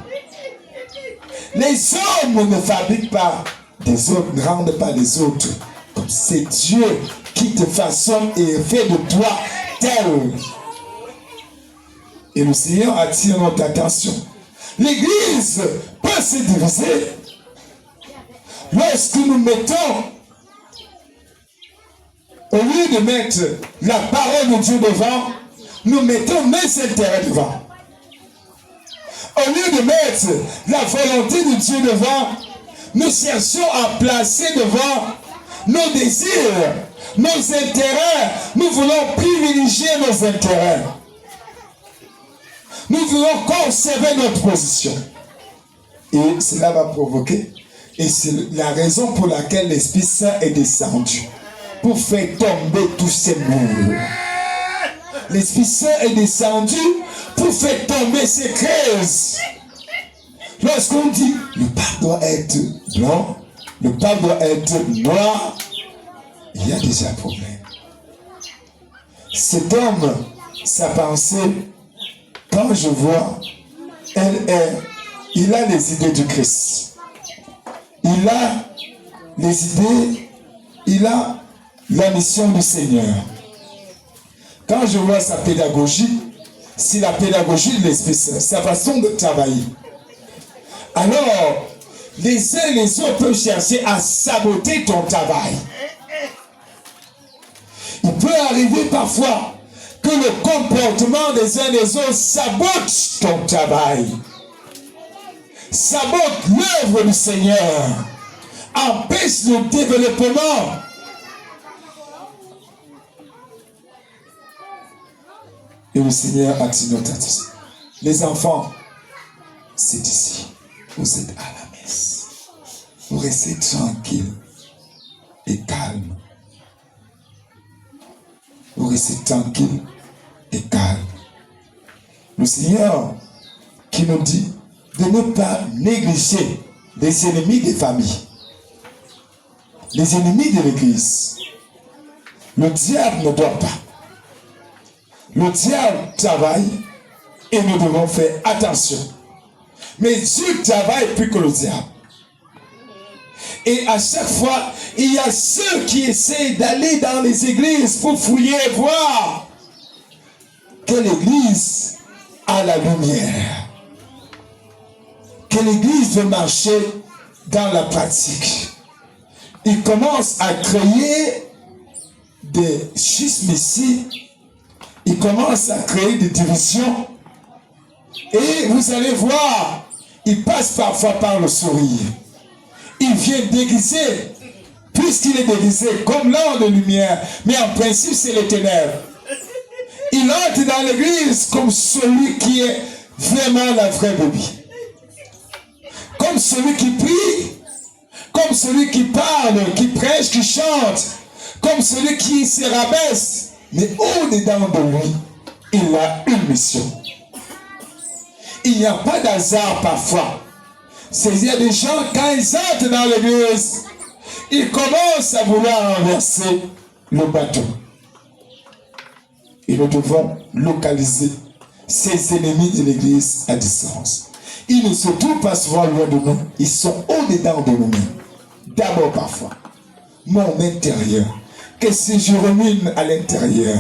Les hommes ne fabriquent pas des autres, ne rendent pas les autres. Comme c'est Dieu qui te façonne et fait de toi tel. Et le Seigneur attire notre attention. L'église peut se diviser lorsque nous mettons Au lieu de mettre la parole de Dieu devant, nous mettons nos intérêts devant. Au lieu de mettre la volonté de Dieu devant, nous cherchons à placer devant nos désirs, nos intérêts. Nous voulons privilégier nos intérêts. Nous voulons conserver notre position. Et cela va provoquer, et c'est la raison pour laquelle l'Esprit Saint est descendu, pour faire tomber tous ces murs. L'Esprit Saint est descendu pour faire tomber ces crises. Lorsqu'on dit le pape doit être blanc, le pape doit être noir, il y a déjà un problème. Cet homme, sa pensée, quand je vois, il a les idées du Christ. Il a les idées, il a la mission du Seigneur. Quand je vois sa pédagogie, c'est la pédagogie de l'Esprit Saint, sa façon de travailler. Alors, les uns et les autres peuvent chercher à saboter ton travail. Il peut arriver parfois que le comportement des uns et des autres sabote ton travail, sabote l'œuvre du Seigneur, empêche le développement. Et le Seigneur attire notre attention. Les enfants, c'est ici. Vous êtes à la messe. Vous restez tranquille et calme. Vous restez tranquille et calme. Le Seigneur qui nous dit de ne pas négliger les ennemis des familles, les ennemis de l'Église. Le diable ne dort pas. Le diable travaille et nous devons faire attention. Mais Dieu travaille plus que le diable. Et à chaque fois, il y a ceux qui essaient d'aller dans les églises pour fouiller et voir que l'église a la lumière. Que l'église veut marcher dans la pratique. Ils commencent à créer des schismes ici. Ils commencent à créer des divisions. Et vous allez voir, ils passent parfois par le sourire. Il vient déguisé, puisqu'il est déguisé comme l'or de lumière, mais en principe c'est les ténèbres. Il entre dans l'église comme celui qui est vraiment la vraie brebis. Comme celui qui prie, comme celui qui parle, qui prêche, qui chante, comme celui qui se rabaisse. Mais au-dedans de lui, il a une mission. Il n'y a pas d'hasard parfois. Il y a des gens, quand ils entrent dans l'église, ils commencent à vouloir renverser le bateau. Et nous devons localiser ces ennemis de l'église à distance. Ils ne se trouvent pas souvent loin de nous, ils sont au-dedans de nous-mêmes. D'abord parfois, mon intérieur. Qu'est-ce que je rumine à l'intérieur?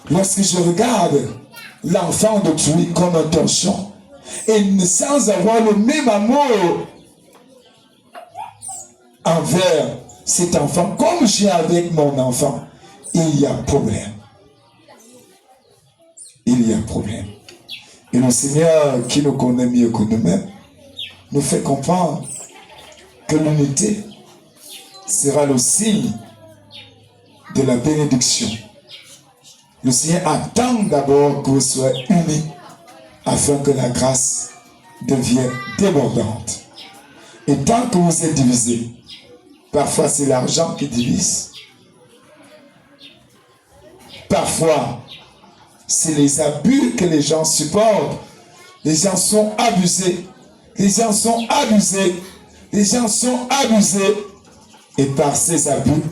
Lorsque je regarde l'enfant d'autrui comme un torchon, et sans avoir le même amour envers cet enfant, comme j'ai avec mon enfant, il y a problème. Il y a problème. Et le Seigneur, qui nous connaît mieux que nous-mêmes, nous fait comprendre que l'unité sera le signe de la bénédiction. Le Seigneur attend d'abord que vous soyez unis afin que la grâce devienne débordante. Et tant que vous êtes divisés, parfois c'est l'argent qui divise. Parfois, c'est les abus que les gens supportent. Les gens sont abusés. Les gens sont abusés. Les gens sont abusés. Et par ces abus,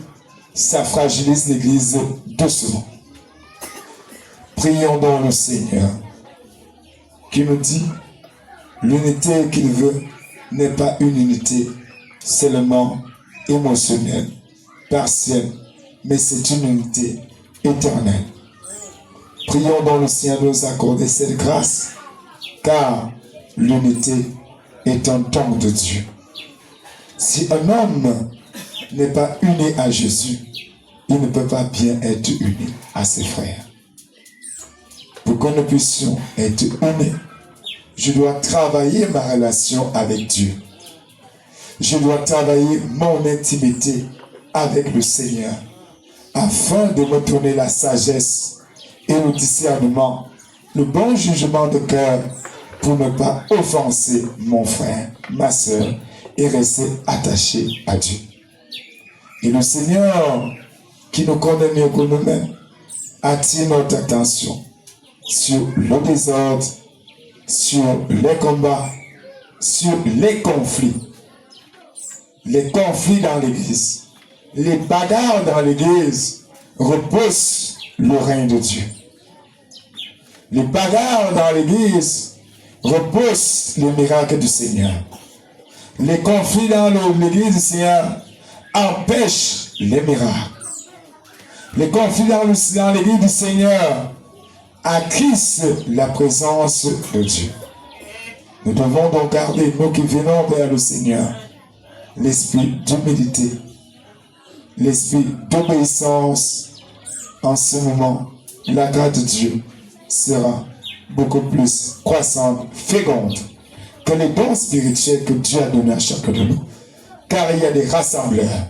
ça fragilise l'Église doucement. Prions donc le Seigneur qui nous dit l'unité qu'il veut n'est pas une unité seulement émotionnelle, partielle, mais c'est une unité éternelle. Prions donc le Seigneur de nous accorder cette grâce, car l'unité est un don de Dieu. Si un homme n'est pas uni à Jésus, il ne peut pas bien être uni à ses frères. Pour que nous puissions être unis, je dois travailler ma relation avec Dieu. Je dois travailler mon intimité avec le Seigneur afin de me donner la sagesse et le discernement, le bon jugement de cœur pour ne pas offenser mon frère, ma soeur et rester attaché à Dieu. Et le Seigneur, qui nous connaît mieux que nous-mêmes, attire notre attention sur le désordre, sur les combats, sur les conflits. Les conflits dans l'église, les bagarres dans l'église repoussent le règne de Dieu. Les bagarres dans l'église repoussent les miracles du Seigneur. Les conflits dans l'église du Seigneur empêchent les miracles. Les conflits dans l'église du Seigneur acquissent la présence de Dieu. Nous devons donc garder, nous qui venons vers le Seigneur, l'esprit d'humilité, l'esprit d'obéissance. En ce moment, la grâce de Dieu sera beaucoup plus croissante, féconde que les dons spirituels que Dieu a donnés à chacun de nous. Car il y a des rassembleurs.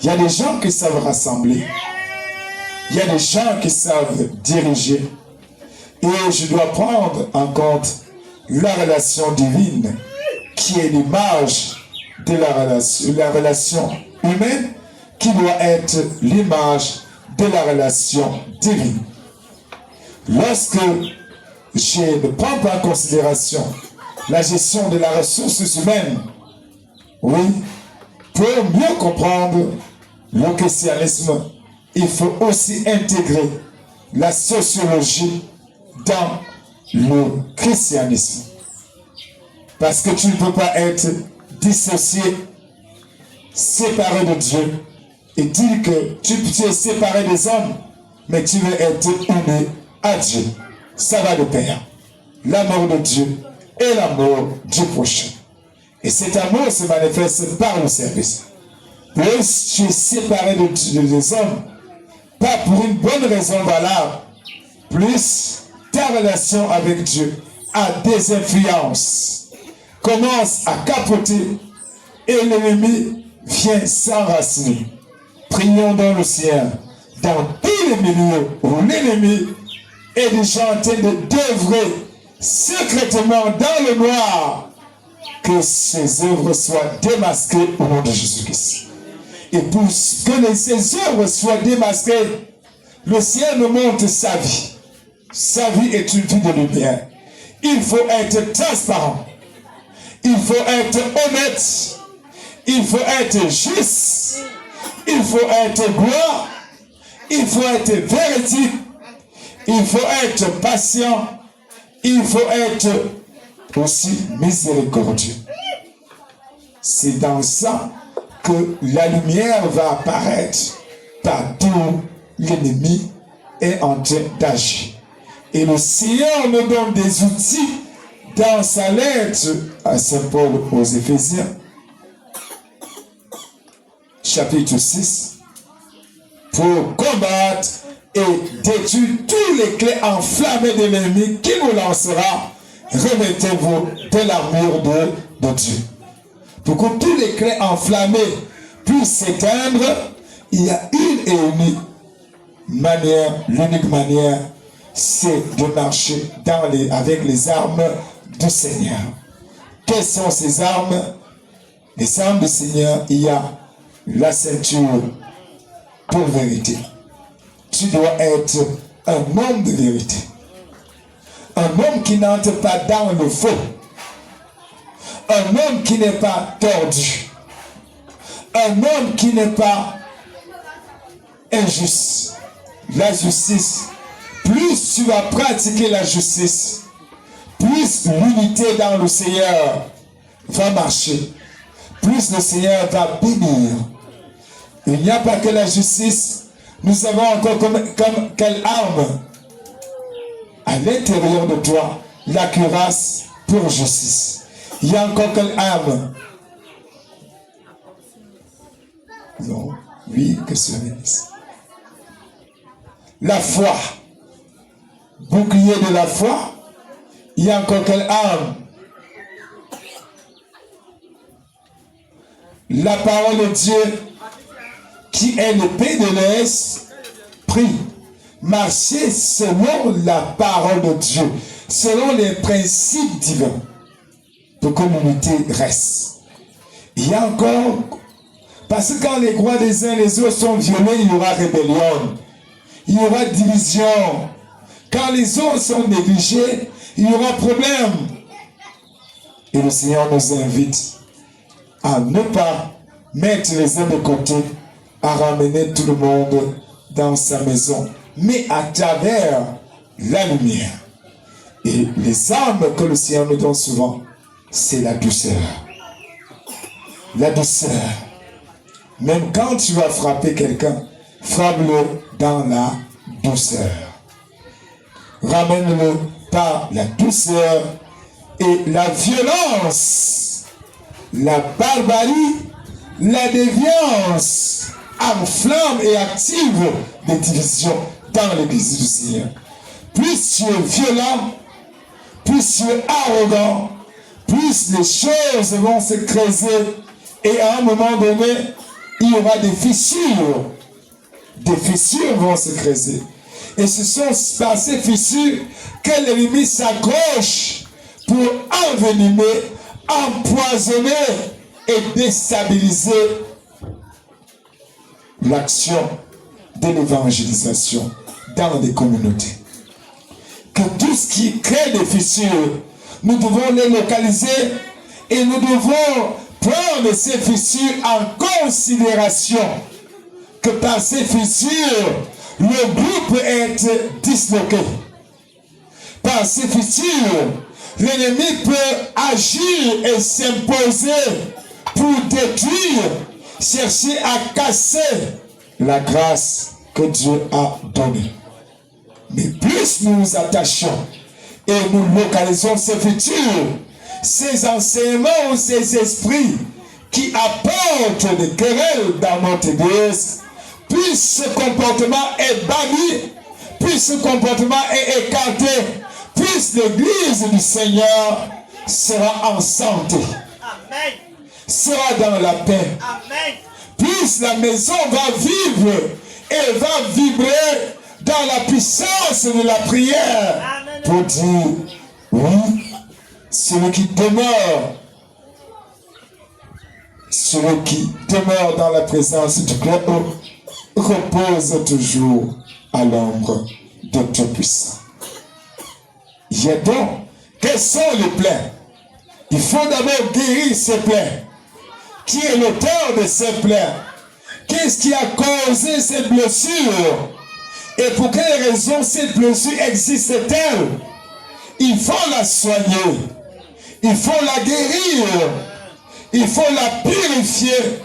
Il y a des gens qui savent rassembler. Il y a des gens qui savent diriger. Et je dois prendre en compte la relation divine qui est l'image de la relation humaine qui doit être l'image de la relation divine. Lorsque je ne prends pas en considération la gestion de la ressource humaine, oui, pour mieux comprendre le christianisme, il faut aussi intégrer la sociologie dans le christianisme. Parce que tu ne peux pas être dissocié, séparé de Dieu et dire que tu es séparé des hommes, mais tu veux être uni à Dieu. Ça va de pair. L'amour de Dieu et l'amour du prochain. Et cet amour se manifeste par le service. Plus tu es séparé des hommes, pas pour une bonne raison valable, plus ta relation avec Dieu a des influences, commence à capoter et l'ennemi vient s'enraciner. Prions dans le ciel, dans tous les milieux où l'ennemi est déjà en train d'œuvrer secrètement dans le noir, que ses œuvres soient démasquées au nom de Jésus-Christ. Et pour que ces œuvres soient démasquées, le ciel nous montre sa vie. Sa vie est une vie de lumière. Il faut être transparent. Il faut être honnête. Il faut être juste. Il faut être gloire. Il faut être véridique. Il faut être patient. Il faut être aussi miséricordieux. C'est dans ça que la lumière va apparaître partout. L'ennemi est en train d'agir. Et le Seigneur nous donne des outils dans sa lettre à Saint Paul aux Éphésiens, chapitre 6, pour combattre et détruire tous les clés enflammées de l'ennemi qui nous lancera. Remettez-vous de l'armure de Dieu. Pour que tous les clés enflammées puissent s'éteindre, il y a une et unique manière, l'unique manière, c'est de marcher avec les armes du Seigneur. Quelles sont ces armes? Les armes du Seigneur, il y a la ceinture pour vérité. Tu dois être un homme de vérité. Un homme qui n'entre pas dans le faux. Un homme qui n'est pas tordu. Un homme qui n'est pas injuste. La justice, plus tu vas pratiquer la justice, plus l'unité dans le Seigneur va marcher, plus le Seigneur va bénir. Il n'y a pas que la justice, nous avons encore comme quelle arme à l'intérieur de toi, la cuirasse pour justice. Il y a encore quelle arme? Non, oui, que ce ministre. La foi. Bouclier de la foi. Il y a encore quelle arme? La parole de Dieu, qui est l'épée de l'esprit. Marcher selon la parole de Dieu, selon les principes divins, pour que l'unité reste. Il y a encore, parce que quand les droits des uns et des autres sont violés, il y aura rébellion, il y aura division. Quand les autres sont négligés, il y aura problème. Et le Seigneur nous invite à ne pas mettre les uns de côté, à ramener tout le monde dans sa maison, mais à travers la lumière. Et les armes que le Seigneur nous donne souvent, c'est la douceur. La douceur. Même quand tu vas frapper quelqu'un, frappe-le dans la douceur. Ramène-le par la douceur et la violence, la barbarie, la déviance enflamme et active des divisions dans l'église du Seigneur. Plus tu es violent, plus tu es arrogant, plus les choses vont se creuser et à un moment donné, il y aura des fissures. Des fissures vont se creuser. Et ce sont par ces fissures que l'ennemi s'accroche pour envenimer, empoisonner et déstabiliser l'action de l'évangélisation dans des communautés. Que tout ce qui crée des fissures, nous devons les localiser et nous devons prendre ces fissures en considération. Que par ces fissures, le groupe peut être disloqué. Par ces fissures, l'ennemi peut agir et s'imposer pour détruire, chercher à casser la grâce que Dieu a donnée. Mais plus nous nous attachons et nous localisons ces fissures, ces enseignements ou ces esprits qui apportent des querelles dans notre église, plus ce comportement est banni, plus ce comportement est écarté, plus l'église du Seigneur sera en santé, Amen. sera dans la paix. Amen. Plus la maison va vivre et va vibrer dans la puissance de la prière. Amen. Pour dire, oui, celui qui demeure dans la présence du Très-Haut repose toujours à l'ombre de Dieu puissant. Il y a donc, quels sont les plaies? Il faut d'abord guérir ces plaies. Qui est l'auteur de ces plaies? Qu'est-ce qui a causé ces blessures? Et pour quelles raisons cette blessure existe-t-elle? Il faut la soigner. Il faut la guérir. Il faut la purifier,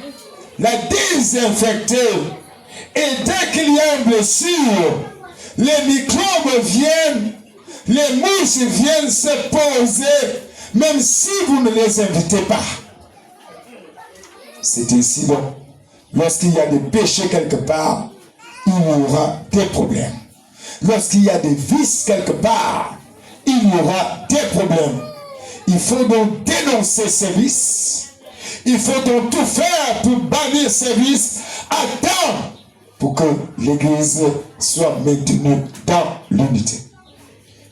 la désinfecter. Et dès qu'il y a une blessure, les microbes viennent, les mouches viennent se poser, même si vous ne les invitez pas. C'est ainsi donc. Lorsqu'il y a des péchés quelque part, il y aura des problèmes. Lorsqu'il y a des vices quelque part, il y aura des problèmes. Il faut donc dénoncer ces vices. Il faut donc tout faire pour bannir ces vices à temps pour que l'Église soit maintenue dans l'unité.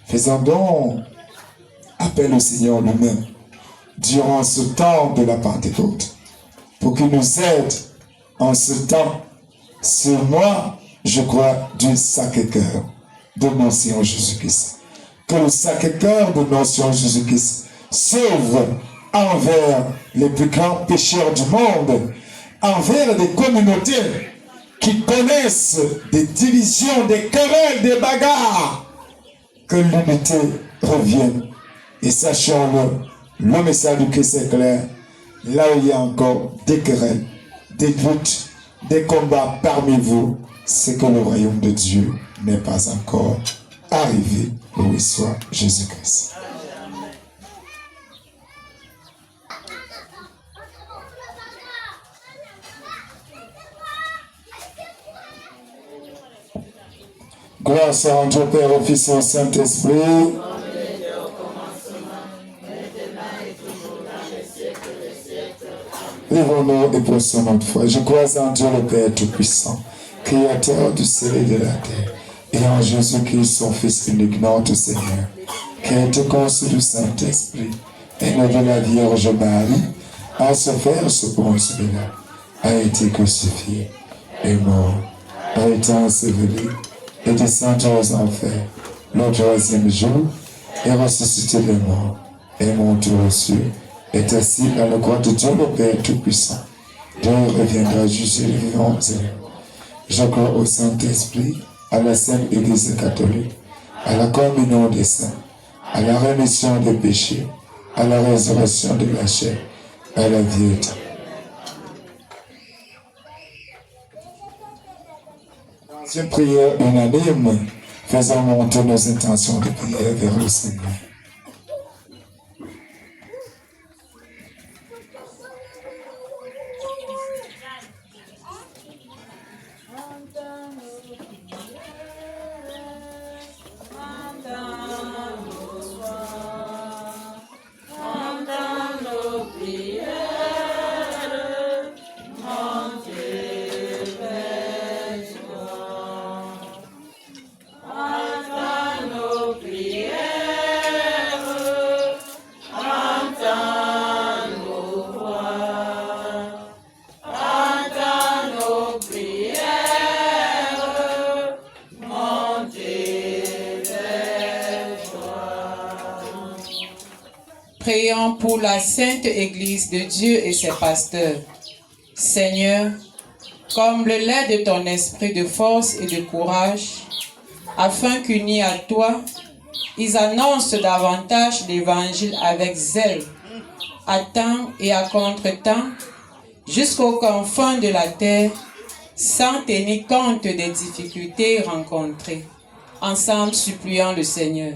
Faisons donc appel au Seigneur lui-même durant ce temps de la Pentecôte pour qu'il nous aide en ce temps, ce mois, je crois, du Sacré-Cœur de notre Seigneur Jésus-Christ. Que le Sacré-Cœur de notre Seigneur Jésus-Christ s'ouvre envers les plus grands pécheurs du monde, envers des communautés qui connaissent des divisions, des querelles, des bagarres. Que l'unité revienne. Et sachons-le, le message du Christ est clair. Là où il y a encore des querelles, des luttes, des combats parmi vous, c'est que le royaume de Dieu n'est pas encore arrivé. Loué soit Jésus-Christ. Gloire soit rendue au Père, au Fils et au Saint-Esprit. Lèvons-nous et poussons notre foi. Je crois en Dieu le Père Tout-Puissant, Créateur du ciel et de la terre, et en Jésus-Christ, son Fils unique, notre Seigneur, qui a été conçu du Saint-Esprit, et né de la Vierge Marie, à se faire ce Ponce Pilate, a été crucifié, et mort, a été enseveli, et descendu aux enfers, le troisième jour, est ressuscité des morts, est monté aux cieux, est assis à la droite de Dieu le Père Tout-Puissant, Dieu reviendra juger les vivants et les morts. Je crois au Saint-Esprit, à la Sainte Église catholique, à la communion des saints, à la rémission des péchés, à la résurrection de la chair, à la vie éternelle. Dans une prière unanime, faisons monter nos intentions de prière vers le Seigneur. Prions pour la Sainte Église de Dieu et ses pasteurs. Seigneur, comble-les de ton esprit de force et de courage, afin qu'unis à toi, ils annoncent davantage l'Évangile avec zèle, à temps et à contre-temps, jusqu'aux confins de la terre, sans tenir compte des difficultés rencontrées. Ensemble, supplions le Seigneur.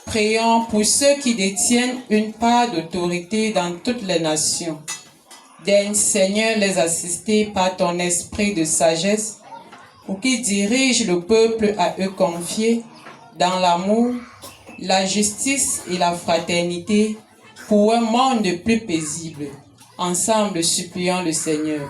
Prions pour ceux qui détiennent une part d'autorité dans toutes les nations. Daigne, Seigneur, les assister par ton esprit de sagesse, pour qu'ils dirigent le peuple à eux confié dans l'amour, la justice et la fraternité pour un monde plus paisible. Ensemble, supplions le Seigneur.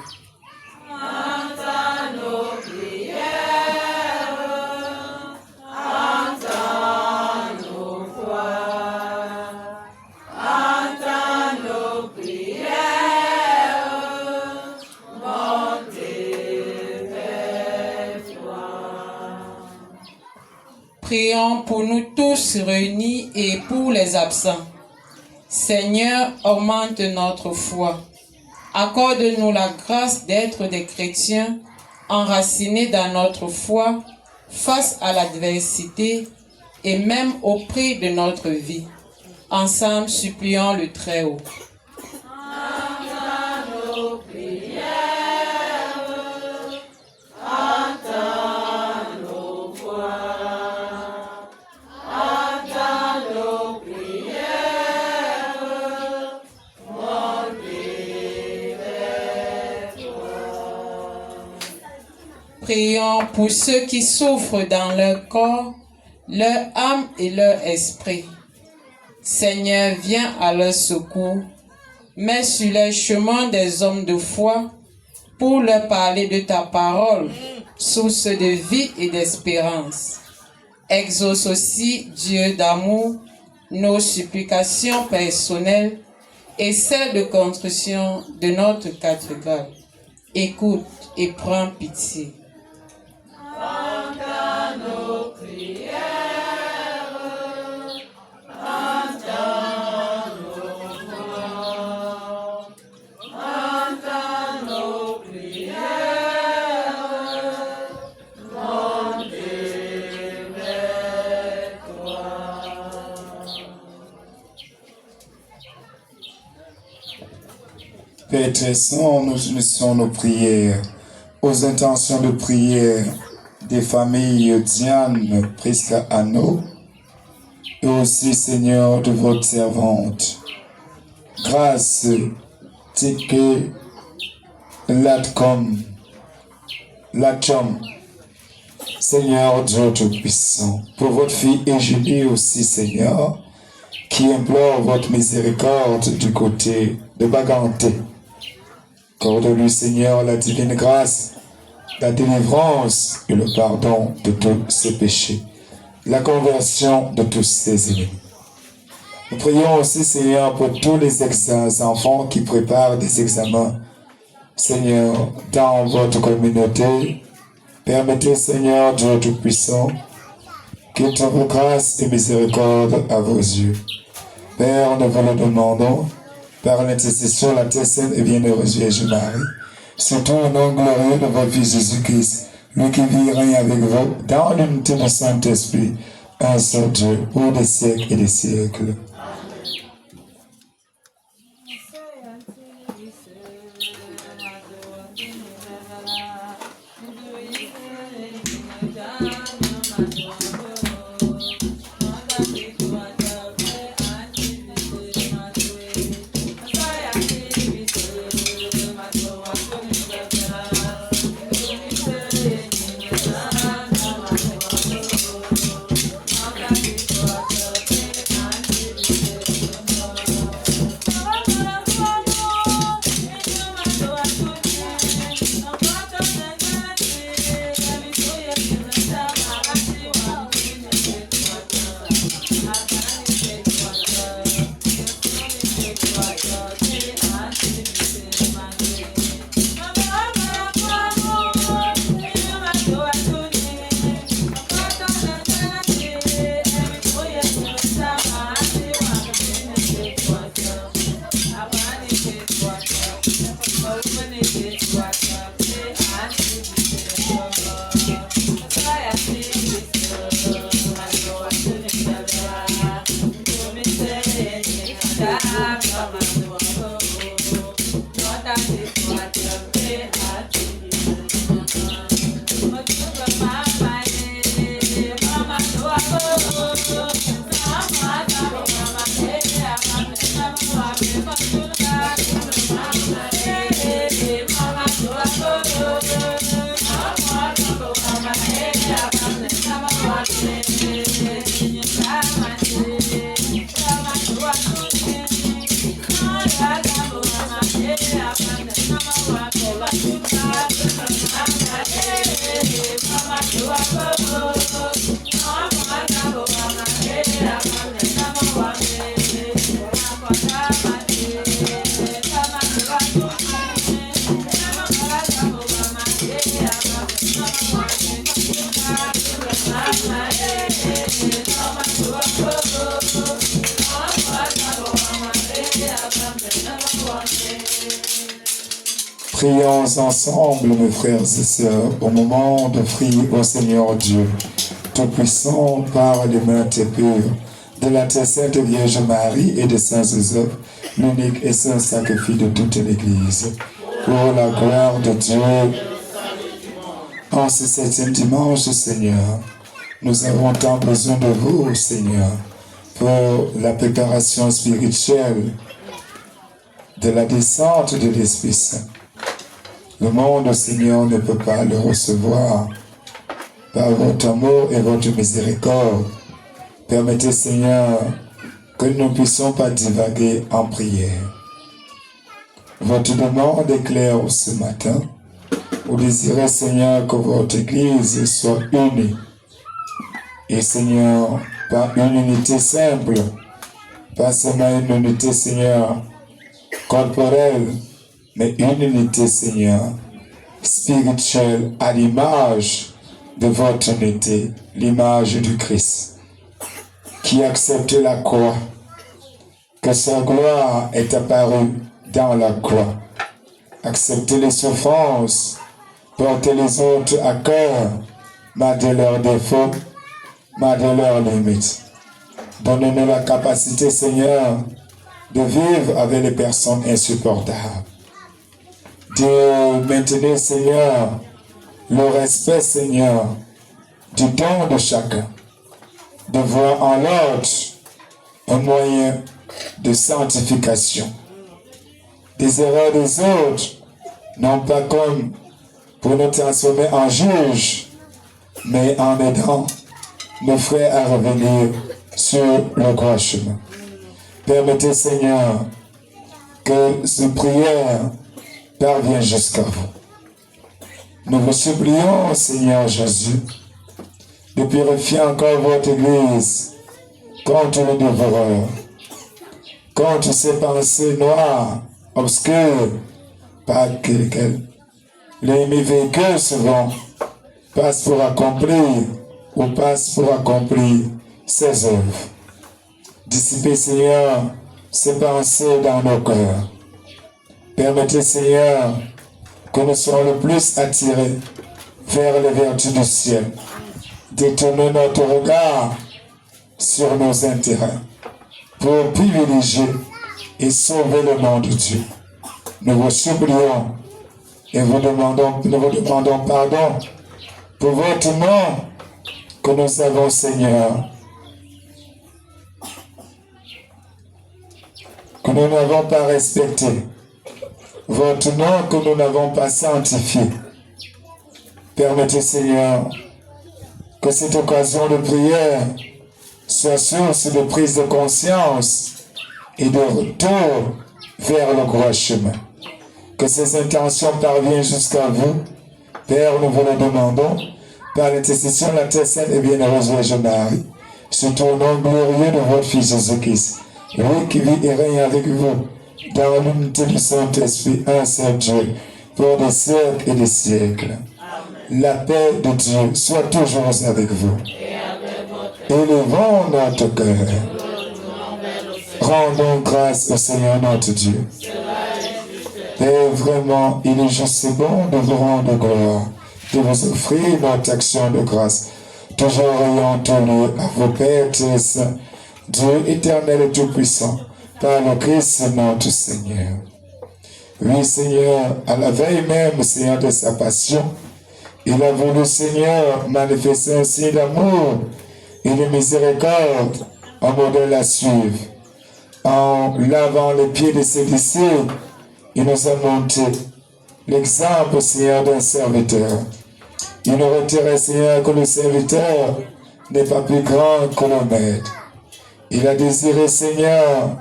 Prions pour nous tous réunis et pour les absents. Seigneur, augmente notre foi. Accorde-nous la grâce d'être des chrétiens enracinés dans notre foi face à l'adversité et même au prix de notre vie. Ensemble, supplions le Très-Haut. Prions pour ceux qui souffrent dans leur corps, leur âme et leur esprit. Seigneur, viens à leur secours, mets sur les chemins des hommes de foi pour leur parler de ta parole, source de vie et d'espérance. Exauce aussi, Dieu d'amour, nos supplications personnelles et celles de construction de notre cathédrale. Écoute et prends pitié. Entends nos prières, entends nos voix, entends nos prières, mon Dieu vers toi. Père très saint, nous unissons nos prières aux intentions de prière des familles Diane, Prisca, Anno, et aussi, Seigneur, de votre servante. Grâce, Tike, Latcom, Latchom, Seigneur Dieu Tout-Puissant, pour votre fille Égénie aussi, Seigneur, qui implore votre miséricorde du côté de Baganté. Accorde-lui, Seigneur, la divine grâce, la délivrance et le pardon de tous ses péchés, la conversion de tous ses ennemis. Nous prions aussi, Seigneur, pour tous les enfants qui préparent des examens. Seigneur, dans votre communauté, permettez, Seigneur, Dieu Tout-Puissant, qu'il trouve grâce et miséricorde à vos yeux. Père, nous vous le demandons, par l'intercession de la très sainte et bienheureuse Vierge Marie, surtout au nom glorieux de votre Fils Jésus-Christ, lui qui vit et règne avec vous, dans l'unité du Saint-Esprit, un seul Dieu, pour des siècles et des siècles. Prions ensemble, mes frères et sœurs, au moment de prier au Seigneur Dieu, Tout-Puissant, par les mains pures de la très sainte Vierge Marie et de Saint Joseph, l'unique et saint sacrifice de toute l'Église, pour la gloire de Dieu. En ce 7e dimanche, Seigneur, nous avons tant besoin de vous, Seigneur, pour la préparation spirituelle de la descente de l'Esprit Saint. Le monde, Seigneur, ne peut pas le recevoir par votre amour et votre miséricorde. Permettez, Seigneur, que nous ne puissions pas divaguer en prière. Votre demande est claire ce matin. Vous désirez, Seigneur, que votre Église soit unie. Et, Seigneur, par une unité simple, pas seulement une unité, Seigneur, corporelle, mais une unité, Seigneur, spirituelle, à l'image de votre unité, l'image du Christ, qui accepte la croix, que sa gloire est apparue dans la croix. Acceptez les souffrances, portez les autres à cœur, malgré leurs défauts, malgré leurs limites. Donnez-nous la capacité, Seigneur, de vivre avec les personnes insupportables. de maintenir, Seigneur, le respect, Seigneur, du don de chacun, de voir en l'autre un moyen de sanctification. Des erreurs des autres, non pas comme pour nous transformer en juges, mais en aidant nos frères à revenir sur le droit chemin. Permettez, Seigneur, que cette prière parvienne jusqu'à vous. Nous vous supplions, Seigneur Jésus, de purifier encore votre Église contre le dévoreur, contre ces pensées noires, obscures, par lesquelles l'ennemi véhicule souvent passe pour accomplir ou passe pour accomplir ses œuvres. Dissipez, Seigneur, ces pensées dans nos cœurs. Permettez, Seigneur, que nous soyons le plus attirés vers les vertus du ciel. Détournez notre regard sur nos intérêts pour privilégier et sauver le nom de Dieu. Nous vous supplions et nous vous demandons pardon pour votre nom que nous avons, Seigneur, que nous n'avons pas respecté, votre nom que nous n'avons pas sanctifié. Permettez, Seigneur, que cette occasion de prière soit source de prise de conscience et de retour vers le droit chemin. Que ces intentions parviennent jusqu'à vous. Père, nous vous le demandons, par l'intercession de la très sainte et bienheureuse Vierge Marie, surtout au nom glorieux de votre Fils Jésus-Christ, lui qui vit et règne avec vous, dans l'unité du Saint-Esprit, un seul Dieu, pour des siècles et des siècles. La paix de Dieu soit toujours avec vous. Élevons notre cœur. Rendons grâce au Seigneur notre Dieu. Et vraiment, il est juste bon de vous rendre gloire, de vous offrir notre action de grâce, toujours ayant tenu à vos Pères et Saints, Dieu éternel et tout-puissant, par le Christ notre Seigneur. Oui, Seigneur, à la veille même, Seigneur, de sa passion, il a voulu, Seigneur, manifester un signe d'amour et de miséricorde, en modèle à suivre. En lavant les pieds de ses disciples, il nous a montré l'exemple, Seigneur, d'un serviteur. Il nous retirait, Seigneur, que le serviteur n'est pas plus grand que le maître. Il a désiré, Seigneur,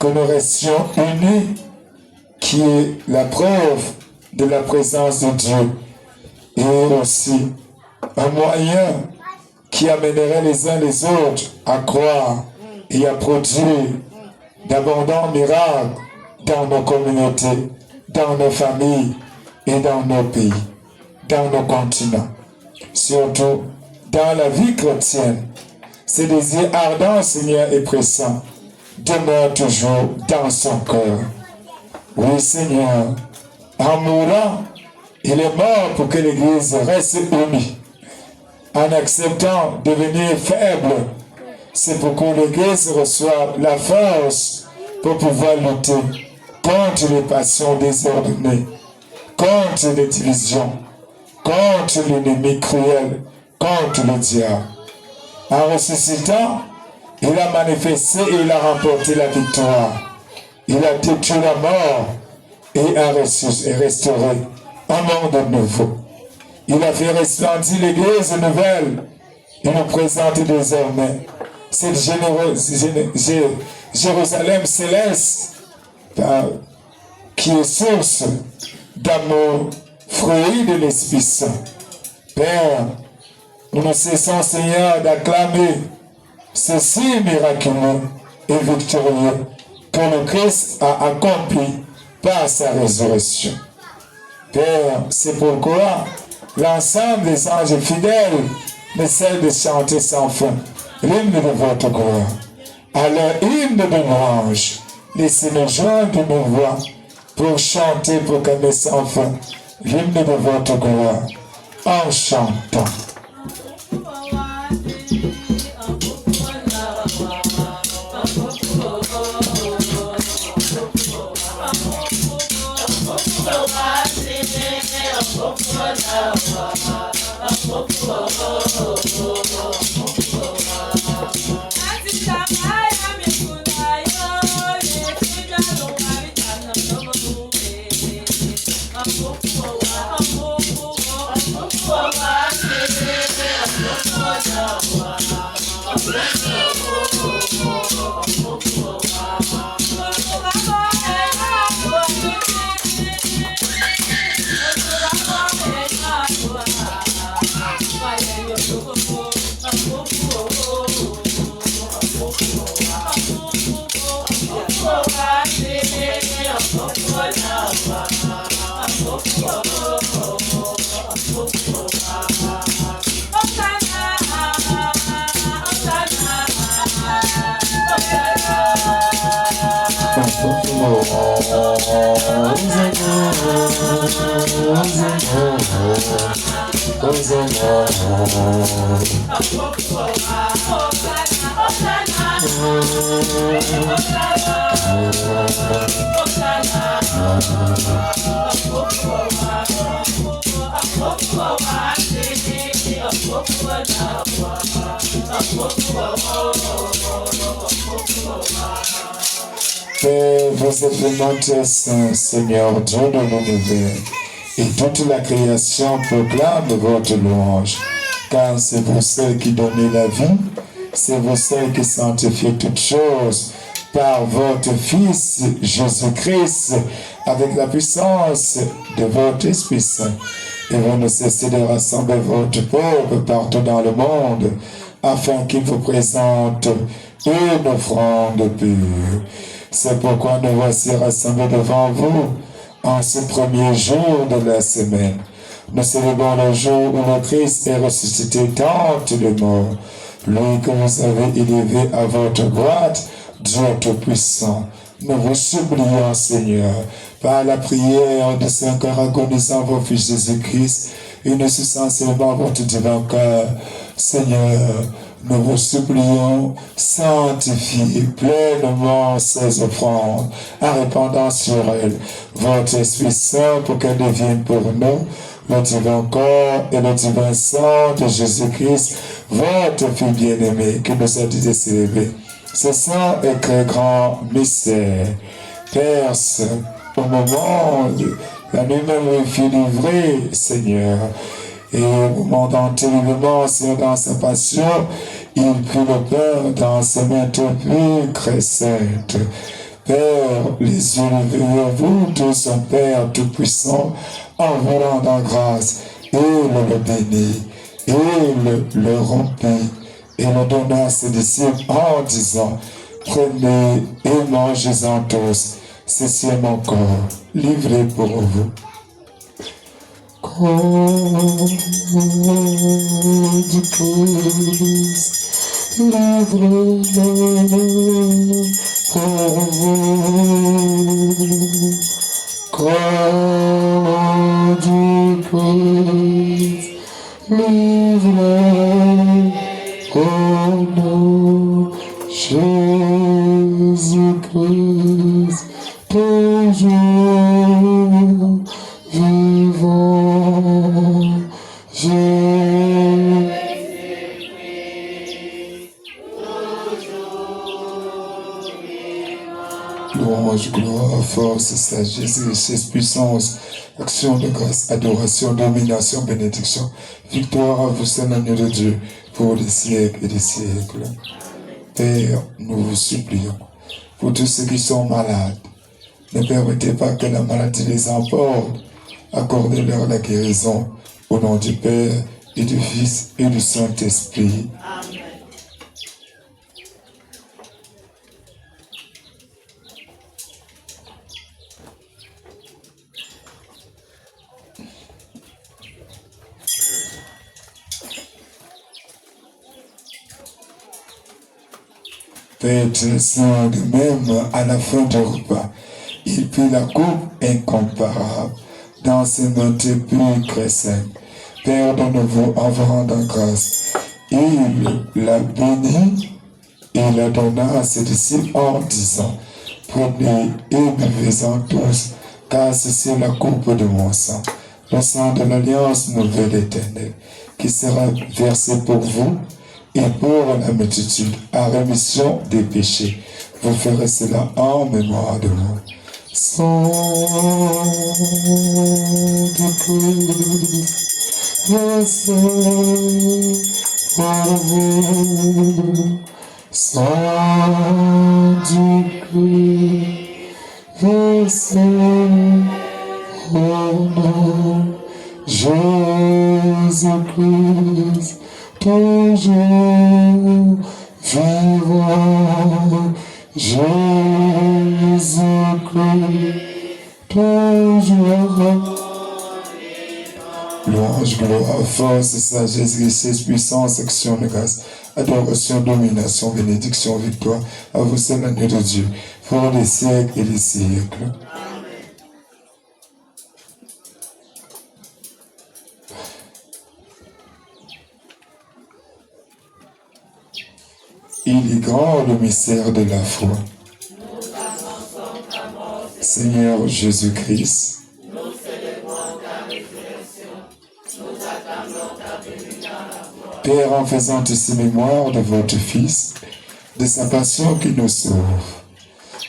que nous restions unis, qui est la preuve de la présence de Dieu. Et aussi un moyen qui amènerait les uns les autres à croire et à produire d'abondants miracles dans nos communautés, dans nos familles et dans nos pays, dans nos continents. Surtout dans la vie chrétienne, ces désirs ardents, Seigneur, et pressants demeurent toujours dans son cœur. Oui, Seigneur, en mourant, il est mort pour que l'Église reste unie. En acceptant de devenir faible, c'est pour que l'Église reçoive la force pour pouvoir lutter contre les passions désordonnées, contre les divisions, contre l'ennemi cruel, contre le diable. En ressuscitant, il a manifesté et il a remporté la victoire. Il a détruit la mort et a restauré un monde nouveau. Il a fait resplendir l'Église nouvelle. Il nous présente désormais cette Jérusalem céleste qui est source d'amour, fruit de l'Esprit Saint. Père, nous ne cessons, Seigneur, d'acclamer ceci miraculeux et victorieux que le Christ a accompli par sa résurrection. Père, c'est pourquoi l'ensemble des anges fidèles ne cessent de chanter sans fin l'hymne de votre gloire. À leur hymne de louange, laissez-nous joindre nos voix pour chanter, proclamer sans fin l'hymne de votre gloire en chantant. So Père, vous êtes le notre Saint, Seigneur Dieu de l'univers, et toute la création proclame votre louange, car c'est vous seul qui donnez la vie, c'est vous seul qui sanctifiez toutes choses par votre Fils Jésus-Christ, avec la puissance de votre Esprit Saint. Et vous ne cessez de rassembler votre peuple partout dans le monde, afin qu'il vous présente une offrande pure. C'est pourquoi nous voici rassemblés devant vous en ce premier jour de la semaine. Nous célébrons le jour où le Christ est ressuscité d'entre les morts, lui que vous avez élevé à votre droite, Dieu Tout-Puissant. Nous vous supplions, Seigneur, par la prière de ce cœur agonisant vos fils Jésus-Christ, unisant seulement votre divin cœur, Seigneur, nous vous supplions, sanctifiez pleinement ces offrandes, en répandant sur elles votre Esprit Saint pour qu'elles deviennent pour nous le divin corps et le divin sang de Jésus-Christ, votre Fils bien-aimé, qui nous a dit de célébrer. Ce sang est très grand mystère. Père Saint, au moment où la nuit même où il fut livré, Seigneur, et au moment d'enterrement, Seigneur, dans sa passion, il prit le pain dans ses mains toutes très saintes. Père, les yeux levés vers vous, tous un Père tout-puissant, en vous rendant grâce, et le bénit, et le rompit, et le donna à ses disciples en disant, prenez et mangez-en tous, ceci est mon corps, livré pour vous. Corps du Christ, livré pour vous. Corps du Christ, livré pour nous. Jésus-Christ, toujours vivant. Louange, gloire, force, sagesse, richesse, puissance, action de grâce, adoration, domination, bénédiction, victoire à vous, Seigneur de Dieu, pour des siècles et des siècles. Père, nous vous supplions, pour tous ceux qui sont malades, ne permettez pas que la maladie les emporte, accordez-leur la guérison, au nom du Père, et du Fils, et du Saint-Esprit. Amen. Père Saint, de même à la fin du repas, il prit la coupe incomparable dans ses mains pures très saintes. Père, donne-vous en vous rendant grâce. Il la bénit et la donna à ses disciples en disant, prenez et buvez-en tous, car ceci est la coupe de mon sang, le sang de l'alliance nouvelle éternelle, qui sera versé pour vous et pour la multitude, à rémission des péchés. Vous ferez cela en mémoire de moi. Sang de Christ, versé pour vous. Sang du Christ, versé pour nous. Jésus-Christ, toujours vivant. Jésus-Christ, toujours. Louange, gloire, force, sagesse, richesse, puissance, action de grâce, adoration, domination, bénédiction, victoire, à vous seul l'agneau de Dieu, pour les siècles et les siècles. Il est grand le mystère de la foi. Seigneur Jésus-Christ, Père, en faisant ici mémoire de votre Fils, de sa passion qui nous sauve,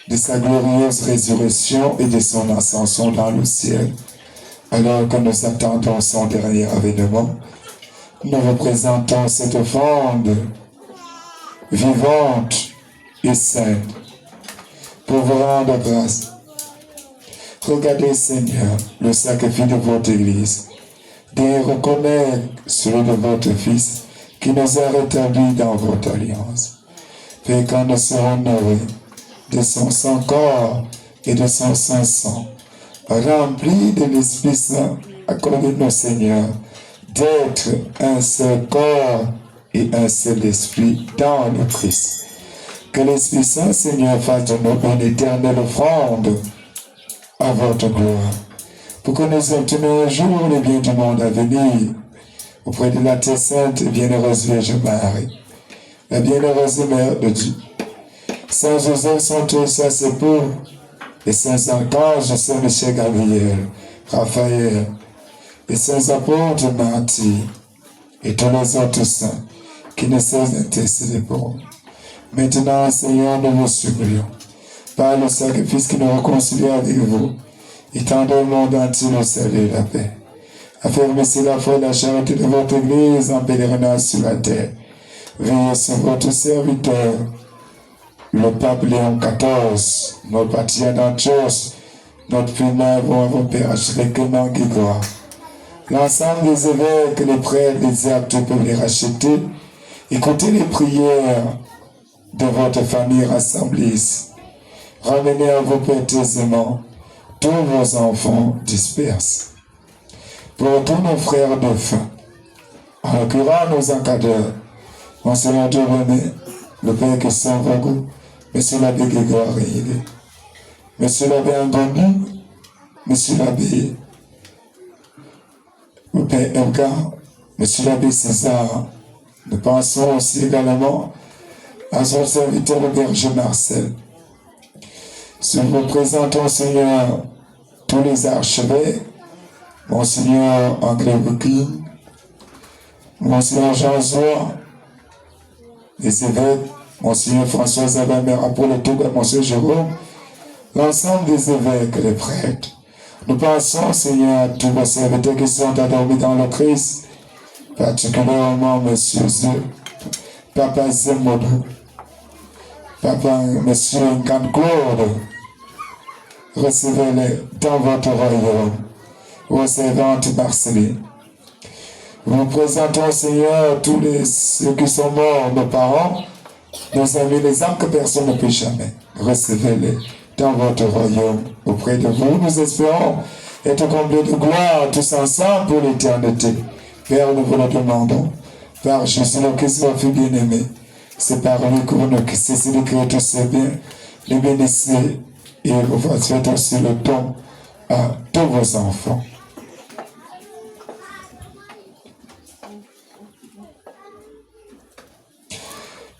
de sa glorieuse résurrection et de son ascension dans le ciel, alors que nous attendons son dernier avènement, nous représentons cette offrande vivante et sainte pour vous rendre grâce. Regardez, Seigneur, le sacrifice de votre Église, de reconnaître celui de votre Fils qui nous a rétablis dans votre alliance. Fait quand nous serons nourris de son sang corps et de son saint sang, remplis de l'Esprit Saint, accordez-nous, Seigneur, d'être un seul corps et un seul esprit dans le Christ. Que l'Esprit Saint, Seigneur, fasse de nous une éternelle offrande à votre gloire, pour que nous obtenions un jour les biens du monde à venir, auprès de la Terre Sainte et bienheureuse Vierge Marie, la bienheureuse Mère de Dieu. Saint Joseph, son sa époux, et Saint Archange, Saint Michel Gabriel, Raphaël, et Saints apôtres martyrs, et tous les autres saints qui ne cessent d'intercéder pour nous. Maintenant, Seigneur, nous vous supplions, par le sacrifice qui nous réconcilie avec vous, étendez au monde entier le salut et la paix. Affermissez la foi et la charité de votre Église en pèlerinage sur la terre. Veillez sur votre serviteur, le pape Léon XIV, notre patriarche d'Antioche, notre primat vos pères Archevêque Clément Guégoire, l'ensemble des évêques, les prêtres, les actes peuvent les racheter. Écoutez les prières de votre famille rassemblée ici. Ramenez à vos prêtaisements tous vos enfants disperses. Pour tous nos frères de faim, en l'occurrence nos encadreurs, Monseigneur Dieudonné, le Père Christian Vago, Monsieur l'abbé Grégoire Réilly, Monsieur l'abbé Andoni, Monsieur l'abbé le Père Edgar, Monsieur l'abbé César. Nous pensons aussi également à son serviteur le berger Marcel. Si nous présentons, Seigneur, tous les archevêques, Monseigneur André Bouquin, Monseigneur Jean-Zoua, les évêques, Monseigneur François Zabamera pour le Togo, Monseigneur Jérôme, l'ensemble des évêques, les prêtres. Nous pensons, Seigneur, à tous vos serviteurs qui sont endormis dans le Christ, particulièrement Monsieur Papa Zemodou, Papa Monsieur Ngan-Claude. Recevez-les dans votre royaume, vos servantes Marceline. Nous présentons, Seigneur, tous ceux qui sont morts, nos parents, nos amis, les âmes que personne ne peut jamais. Recevez-les dans votre royaume. Auprès de vous, nous espérons être comblés de gloire, tous ensemble pour l'éternité. Père, nous vous le demandons, par Jésus le Christ, votre Fils bien-aimé. C'est par lui que vous nous cessez d'écrire tous ces biens, les bénissez et vous faites aussi le don à tous vos enfants.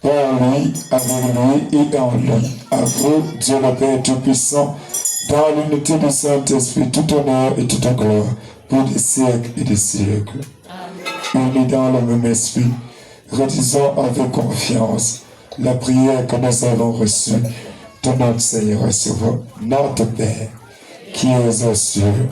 Par lui, avec lui et en lui, à vous, Dieu le Père Tout-Puissant, dans l'unité du Saint-Esprit, tout honneur et toute gloire, pour des siècles et des siècles. Unis dans le même esprit, redisons avec confiance la prière que nous avons reçue de notre Seigneur recevant notre Père qui est aux cieux.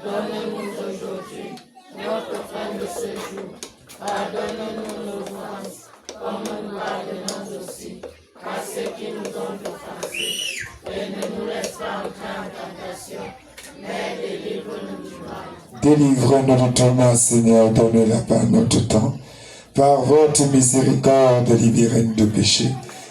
Donne-nous aujourd'hui notre pain de ce jour. Pardonne-nous nos offenses, comme nous pardonnons aussi à ceux qui nous ont offensés. Et ne nous laisse pas entrer en tentation, mais délivre-nous du mal. Délivre-nous de ton mal, Seigneur, donne la paix à notre temps. Par votre miséricorde, libérez-nous de péché.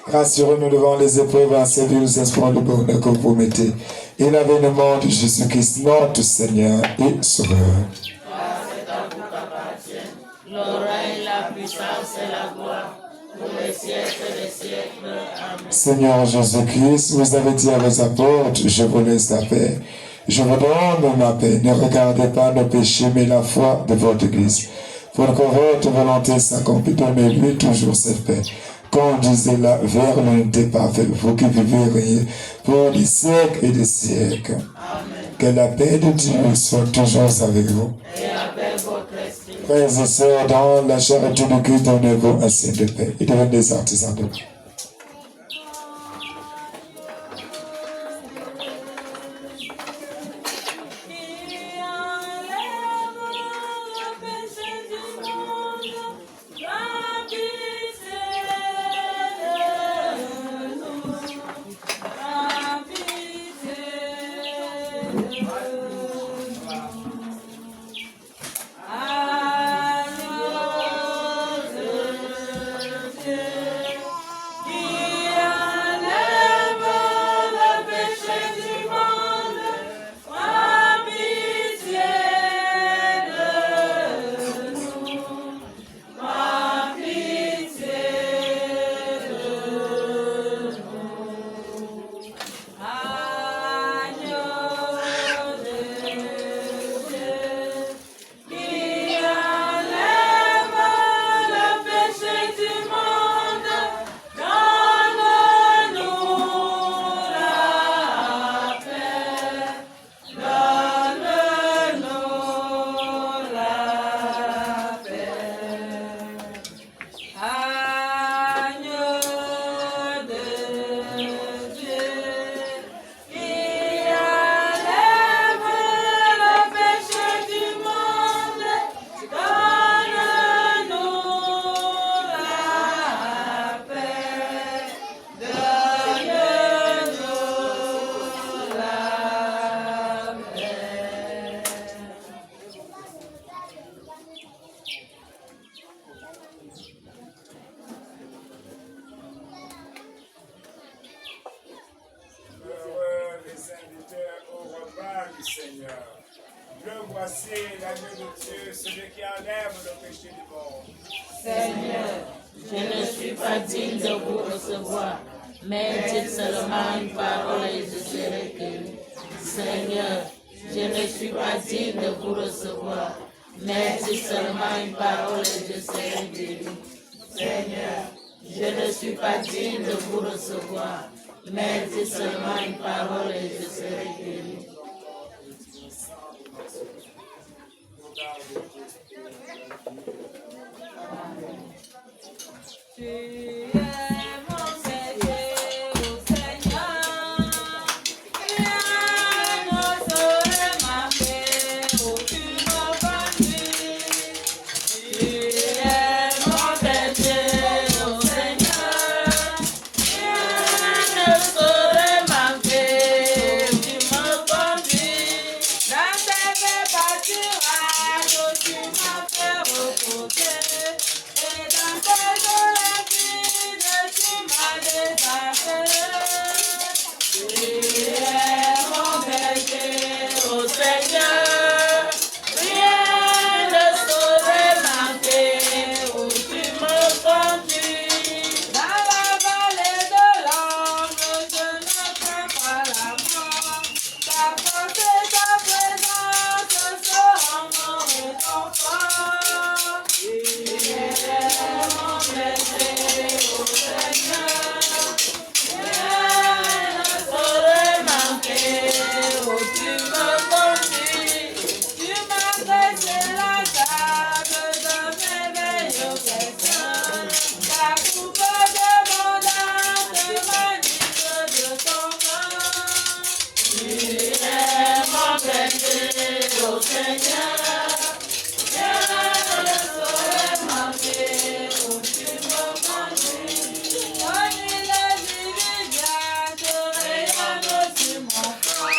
Rassurez-nous devant les épreuves, ensevelis-nous espoir le bonheur que vous promettez. Et l'avènement de Jésus-Christ, notre Seigneur et Sauveur. Car c'est à vous qu'appartiennent le règne, la puissance et la gloire, pour les siècles des siècles. Amen. Seigneur Jésus-Christ, vous avez dit à vos apôtres, je vous laisse la paix. Je vous donne ma paix. Ne regardez pas nos péchés, mais la foi de votre Église. Pour que votre volonté s'accomplisse, donnez-lui toujours cette paix. Conduisez-la vers l'unité parfaite, vous qui vivez et régnez pour des siècles et des siècles. Amen. Que la paix de Dieu soit toujours avec vous. Et avec votre esprit. Frères et sœurs, dans la charité de Christ, donnez-vous un signe de paix et devenez des artisans de paix. Seigneur, je ne suis pas digne de vous recevoir, mais dites seulement une parole et je serai guéri. Seigneur, je ne suis pas digne de vous recevoir, mais dites seulement une parole et je serai guéri. Seigneur, je ne suis pas digne de vous recevoir, mais dites seulement une parole et je serai guéri. Tu es mon Seigneur, oh Seigneur, rien ne saurait m'amener où tu m'as conduit. Tu es mon Seigneur, oh Seigneur, rien ne saurait m'amener où tu m'as conduit. au Seigneur. Viens le soleil marqué où tu me conduis. Prenez la vie bientôt rayonne sur mon corps.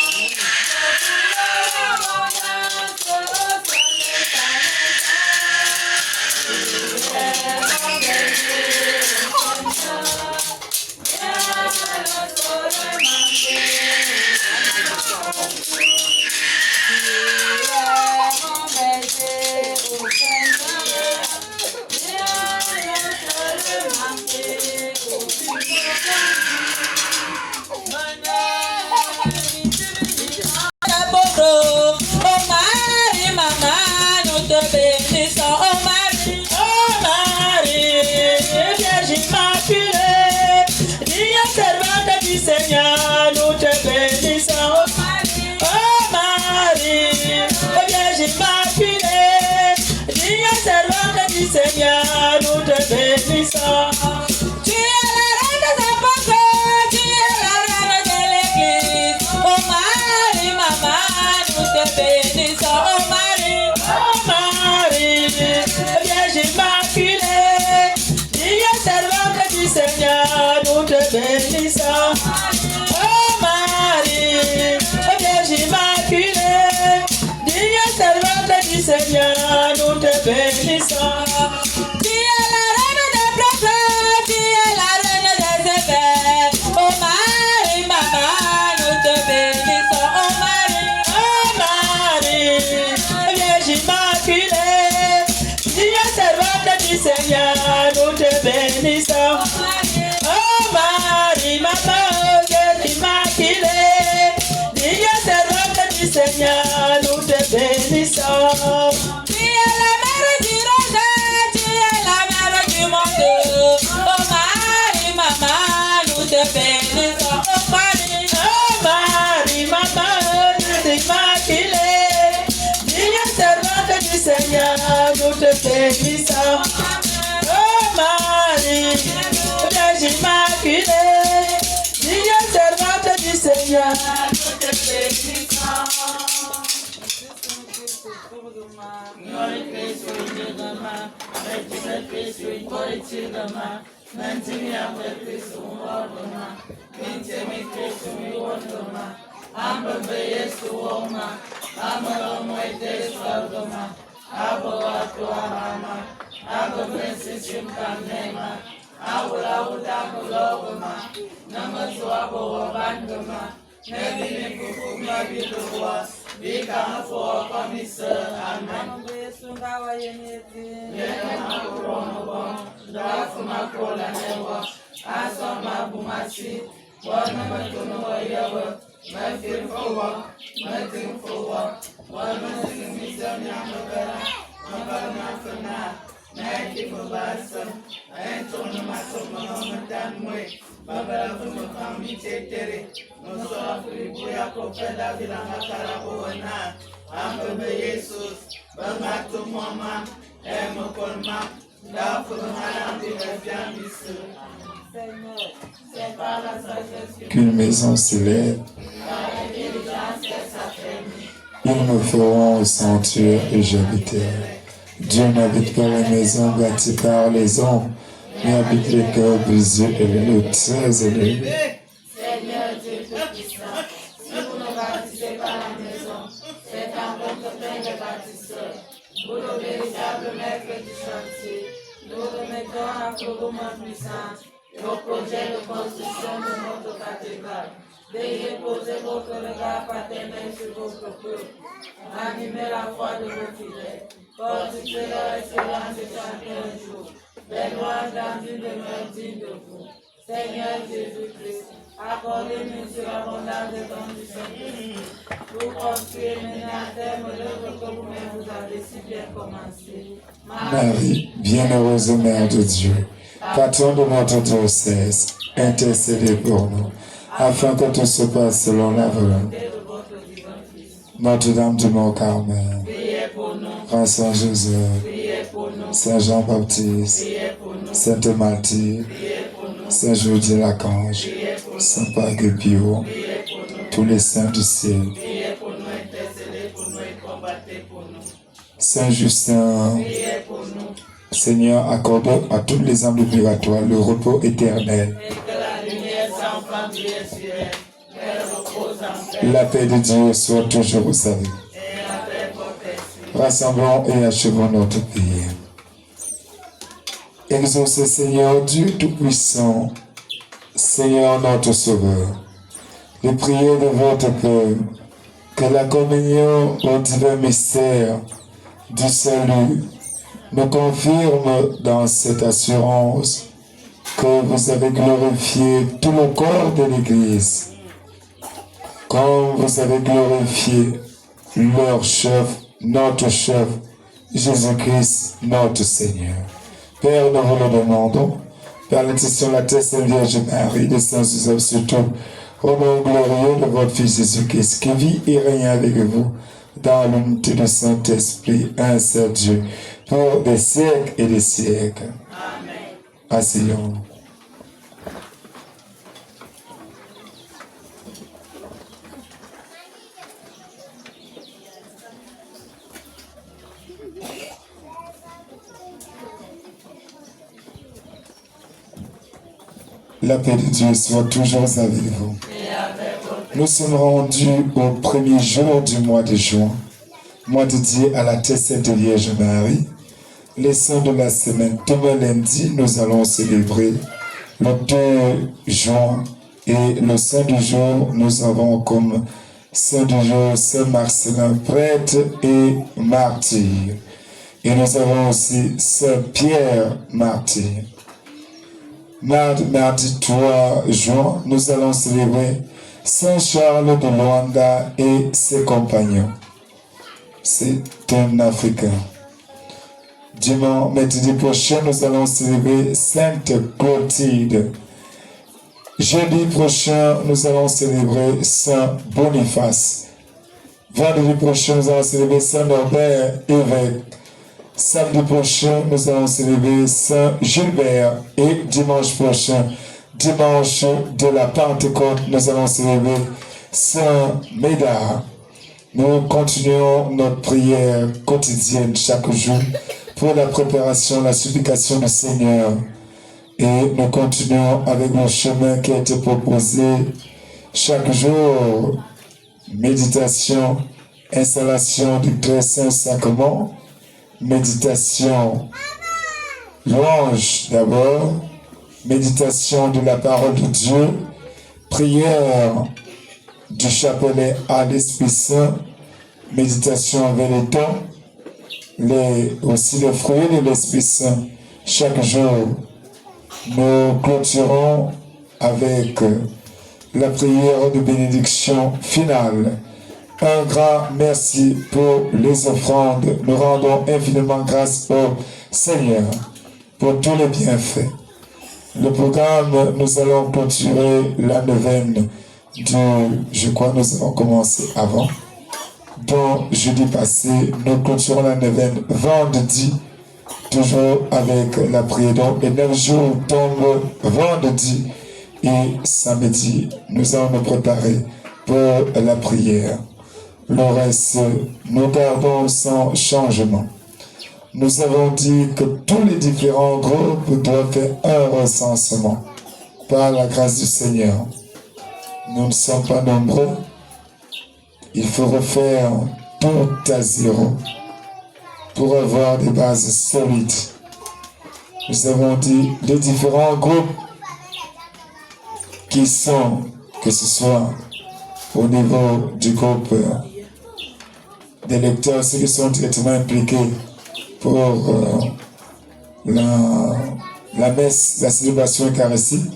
Seigneur, nous te bénissons. Oh Marie, oh Vierge Immaculée, digne servante du Seigneur, nous te bénissons. Tu es la reine des apôtres, tu es la reine de l'église. Oh Marie, maman, nous te bénissons. Oh Marie, oh Vierge Immaculée, digne servante du Seigneur, nous te bénissons. Oh Marie, oh Vierge Immaculée, digne servante du Seigneur, nous te bénissons. Tu es la reine des prophètes, tu es la reine des évêques. Oh Marie, maman, nous te bénissons. Oh Marie, Vierge Immaculée, digne servante du Seigneur, nous te bénissons. Oh Marie, maman, Vierge Immaculée, digne servante du Seigneur, nous te bénissons. Tu es la mère du rosaire, tu es la mère du monde. Oh Marie, maman, nous te bénissons. Oh Marie, maman, Vierge Immaculée, digne servante du Seigneur, nous te bénissons. Oh Marie, Vierge Immaculée, digne servante du Seigneur, nous te bénissons. Qu'une maison s'élève, ils me feront au sanctuaire et j'habiterai. Dieu n'habite pas les maisons bâties par les hommes, mais habite les cœurs brisés et les très élevés. Seigneur Dieu Tout-Puissant, si vous ne bâtissez pas la maison, c'est en votre pain de bâtisseurs. Vous le véritable maître du chantier. Nous remettons à vos mains puissantes vos projets de construction de notre cathédrale. Veuillez poser votre regard paternel sur votre peuple. Animez la foi de vos fidèles. Portez leur espérance de chanter un jour. Les louanges dans une demeure digne de vous. Seigneur Jésus-Christ, accordez-nous sur l'abondance des dons du Saint-Esprit. Vous construisez maintenant à terme l'œuvre que vous-même vous avez si bien commencé. Marie, bienheureuse Mère de Dieu, patron de notre diocèse, intercédez pour nous, afin que tout se passe selon la volonté de votre divin Fils. Notre-Dame du Mont-Carmel, Priez pour nous. Grand Saint Joseph, Priez pour nous. Saint Jean-Baptiste, Priez pour nous. Sainte Mathilde, Priez pour nous. Saint Jodi Lacange, Saint Père Pio, Priez pour nous. tous les saints du ciel, Priez pour nous, intercédez pour nous et combattez Saint Justin, Seigneur, accorde à toutes les âmes de purgatoire le repos éternel. La paix de Dieu soit toujours au salut. Rassemblons et achevons notre prière. Exaucez, Seigneur Dieu Tout-Puissant, Seigneur notre Sauveur, les prières de votre peuple, que la communion au divin mystère du salut nous confirme dans cette assurance que vous avez glorifié tout le corps de l'Église, comme vous avez glorifié leur chef, notre chef, Jésus-Christ, notre Seigneur. Père, nous vous le demandons, par l'intercession de la très sainte Vierge Marie, de Saint-Joseph, surtout, au nom glorieux de votre Fils Jésus-Christ, qui vit et règne avec vous dans l'unité du Saint-Esprit, un seul Dieu, pour des siècles et des siècles. Amen. Asseyons. La paix de Dieu soit toujours avec vous. Nous sommes rendus au premier jour du mois de juin, mois dédié à la très sainte Vierge Marie. Les saints de la semaine, demain lundi, nous allons célébrer le 2 juin. Et le saint du jour, nous avons comme saint du jour Saint Marcelin, prêtre et martyr. Et nous avons aussi Saint Pierre, martyr. Mardi 3 juin, nous allons célébrer Saint Charles de Luanda et ses compagnons. C'est un Africain. Dimanche, mercredi prochain, nous allons célébrer Sainte Clotilde. Jeudi prochain, nous allons célébrer Saint Boniface. Vendredi prochain, nous allons célébrer Saint Norbert, évêque. Samedi prochain, nous allons célébrer Saint Gilbert. Et dimanche prochain, dimanche de la Pentecôte, nous allons célébrer Saint Médard. Nous continuons notre prière quotidienne chaque jour pour la préparation, la supplication du Seigneur. Et nous continuons avec le chemin qui a été proposé chaque jour. Méditation, installation du très saint sacrement, méditation, louange d'abord, méditation de la parole de Dieu, prière du chapelet à l'Esprit Saint, méditation avec les dons, aussi le fruit de l'Esprit Saint. Chaque jour, nous clôturons avec la prière de bénédiction finale. Un grand merci pour les offrandes. Nous rendons infiniment grâce au Seigneur pour tous les bienfaits. Le programme, nous allons clôturer la neuvaine je crois que nous avons commencé avant. Donc, jeudi passé, nous clôturons la neuvaine vendredi, toujours avec la prière. Donc, les 9 jours tombent vendredi et samedi. Nous allons nous préparer pour la prière. Le reste, nous gardons sans changement. Nous avons dit que tous les différents groupes doivent faire un recensement par la grâce du Seigneur. Nous ne sommes pas nombreux. Il faut refaire tout à zéro pour avoir des bases solides. Nous avons dit les différents groupes qui sont, que ce soit au niveau du groupe des lecteurs, ceux qui sont directement impliqués pour la messe, la célébration eucharistique,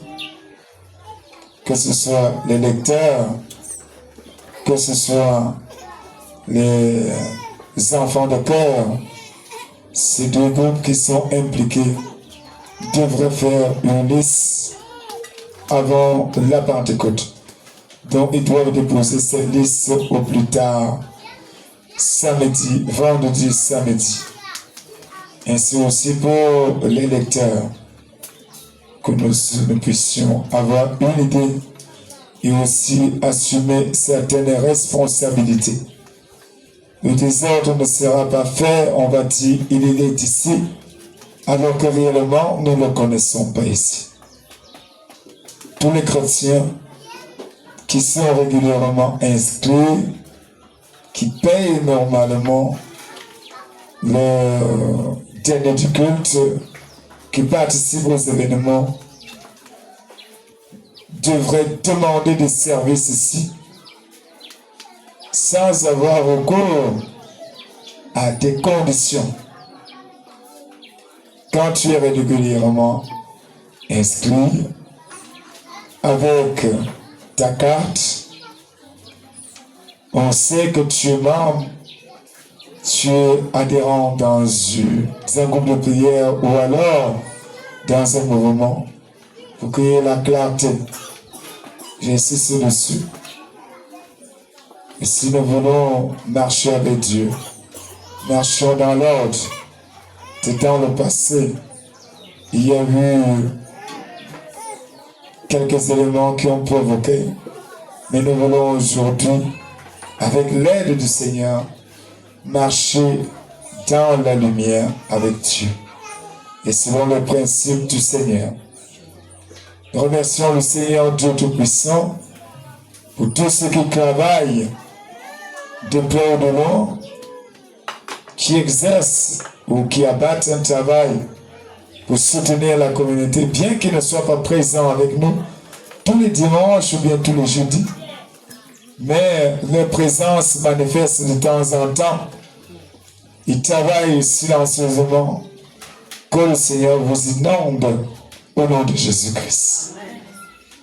que ce soit les lecteurs, que ce soit les enfants de cœur, ces deux groupes qui sont impliqués devraient faire une liste avant la Pentecôte. Donc ils doivent déposer cette liste au plus tard samedi, vendredi, samedi. Ainsi aussi pour les lecteurs, que nous puissions avoir une idée et aussi assumer certaines responsabilités. le désordre ne sera pas fait, on va dire, il est ici, alors que réellement, nous ne le connaissons pas ici. Tous les chrétiens qui sont régulièrement inscrits, qui payent normalement le dernier du culte, qui participent aux événements, devraient demander des services ici, sans avoir recours à des conditions. Quand tu es régulièrement inscrit avec ta carte, on sait que tu es membre, tu es adhérent dans un groupe de prière ou alors dans un mouvement pour créer la clarté. J'insiste dessus. Et si nous voulons marcher avec Dieu, marchons dans l'ordre. Dans le passé, il y a eu quelques éléments qui ont provoqué, mais nous voulons aujourd'hui, avec l'aide du Seigneur, marcher dans la lumière avec Dieu et selon le principe du Seigneur. Nous remercions le Seigneur Dieu Tout-Puissant pour tous ceux qui travaillent de près ou de loin, qui exercent ou qui abattent un travail pour soutenir la communauté, bien qu'ils ne soient pas présents avec nous tous les dimanches ou bien tous les jeudis, mais leur présence manifeste de temps en temps. Ils travaillent silencieusement. Que le Seigneur vous inonde au nom de Jésus-Christ.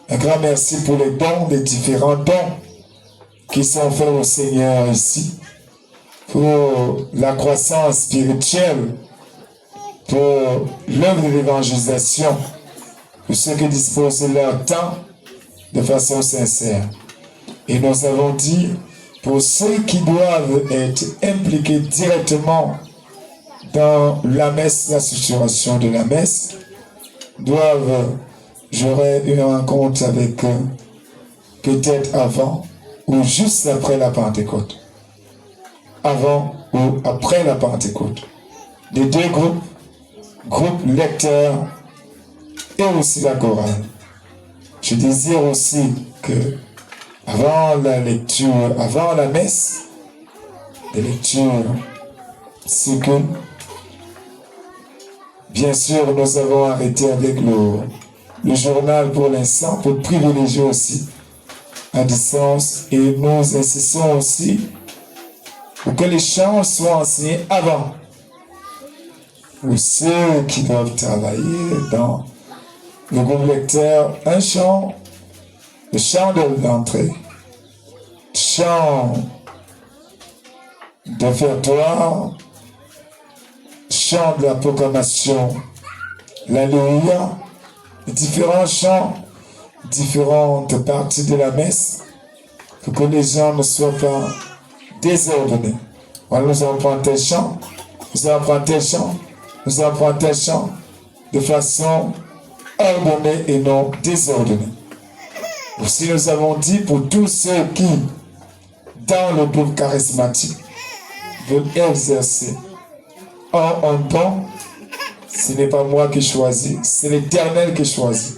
Un grand merci pour les dons, les différents dons qui sont faits au Seigneur ici, pour la croissance spirituelle, pour l'œuvre de l'évangélisation, pour ceux qui disposent de leur temps de façon sincère. Et nous avons dit, pour ceux qui doivent être impliqués directement dans la messe, la structuration de la messe, j'aurai une rencontre avec eux, peut-être avant ou juste après la Pentecôte. Avant ou après la Pentecôte. Les deux groupes, groupe lecteur et aussi la chorale. Je désire aussi que avant la lecture, avant la messe, des lectures secondes, bien sûr, nous avons arrêté avec le journal pour l'instant pour privilégier aussi à distance et nous insistons aussi pour que les chants soient enseignés avant. Pour ceux qui doivent travailler dans le groupe lecteur, un chant, le chant de l'entrée, chant d'offertoire, chant de la proclamation, l'alléluia, différents chants, différentes parties de la messe, pour que les gens ne soient pas désordonnés. Voilà, nous allons prendre tel chant, nous allons prendre tel chant, nous allons prendre tel chant, de façon ordonnée et non désordonnée. Aussi, nous avons dit pour tous ceux qui, dans le groupe charismatique, veulent exercer un don, ce n'est pas moi qui choisis, c'est l'Éternel qui choisit.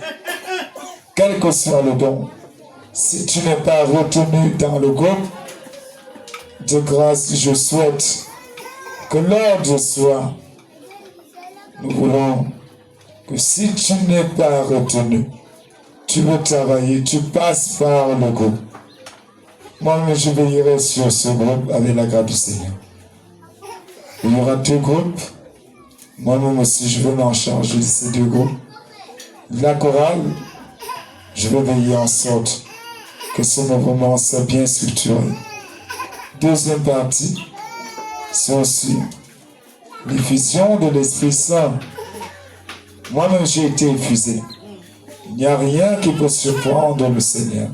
Quel que soit le don, si tu n'es pas retenu dans le groupe, de grâce, je souhaite que l'ordre soit, nous voulons que si tu n'es pas retenu, tu veux travailler, tu passes par le groupe. Moi-même, je veillerai sur ce groupe avec la grâce du Seigneur. Il y aura deux groupes. Moi-même aussi, je vais m'en charger de ces deux groupes. La chorale, je vais veiller en sorte que ce mouvement soit bien structuré. Deuxième partie, c'est aussi l'effusion de l'Esprit Saint. Moi-même, j'ai été effusé. Il n'y a rien qui peut surprendre le Seigneur.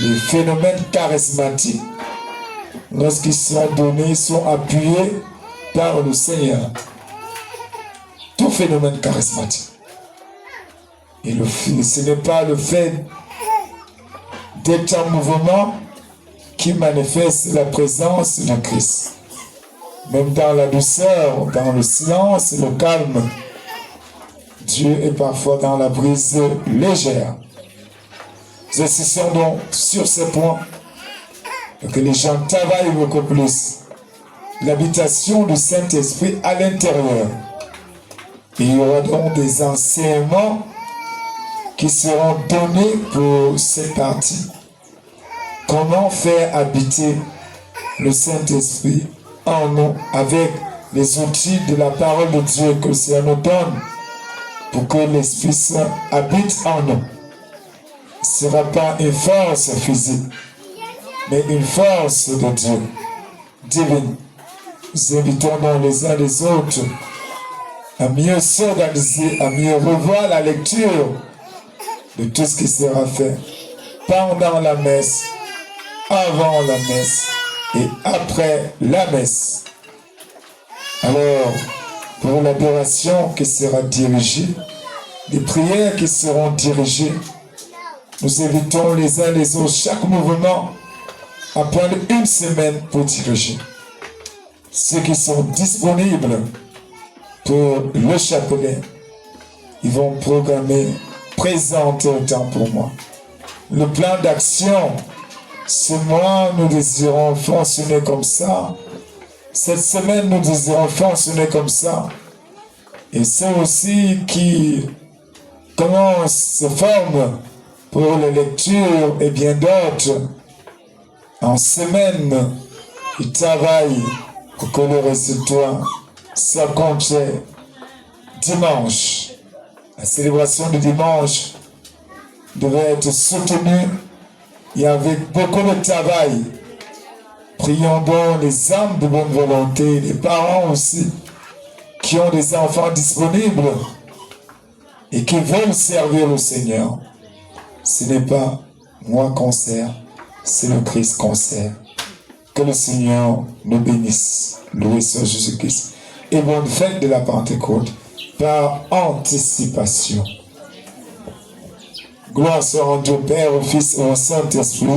Les phénomènes charismatiques, lorsqu'ils sont donnés, sont appuyés par le Seigneur. Tout phénomène charismatique. Et ce n'est pas le fait d'être en mouvement qui manifeste la présence du Christ. Même dans la douceur, dans le silence et le calme, Dieu est parfois dans la brise légère. Nous insistons donc sur ces points pour que les gens travaillent beaucoup plus. L'habitation du Saint-Esprit à l'intérieur. Il y aura donc des enseignements qui seront donnés pour cette partie. Comment faire habiter le Saint-Esprit en nous avec les outils de la parole de Dieu que le Seigneur nous donne pour que l'Esprit Saint habite en nous. Ce ne sera pas une force physique, mais une force de Dieu, divine. Nous invitons donc les uns les autres à mieux s'organiser, à mieux revoir la lecture de tout ce qui sera fait pendant la messe, avant la messe et après la messe. Alors, pour l'adoration qui sera dirigée, les prières qui seront dirigées, nous invitons les uns les autres, chaque mouvement, à prendre une semaine pour diriger. Ceux qui sont disponibles pour le chapelet, ils vont programmer, présenter autant pour moi. Le plan d'action, ce mois, nous désirons fonctionner comme ça. Cette semaine, nous désirons fonctionner comme ça. Et ceux aussi qui commencent, se forment pour les lectures et bien d'autres, en semaine, ils travaillent pour que le résultat soit complet dimanche. La célébration du dimanche devait être soutenue et avec beaucoup de travail. Prions donc les âmes de bonne volonté, les parents aussi, qui ont des enfants disponibles et qui veulent servir le Seigneur. Ce n'est pas moi qu'on sert, c'est le Christ qu'on sert. Que le Seigneur nous bénisse. Loué soit Jésus-Christ. Et bonne fête de la Pentecôte par anticipation. Gloire soit rendue au Père, au Fils et au Saint-Esprit.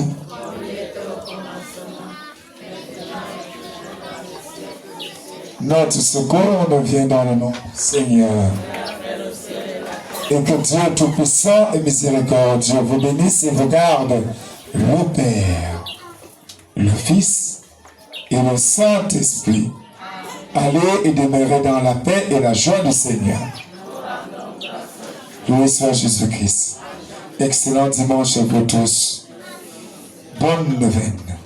Notre secours nous vient dans le nom du Seigneur. Et que Dieu Tout-Puissant et Miséricordieux vous bénisse et vous garde, le Père, le Fils et le Saint-Esprit. Allez et demeurez dans la paix et la joie du Seigneur. Loué soit Jésus-Christ. Excellent dimanche à vous tous. Bonne neuvaine.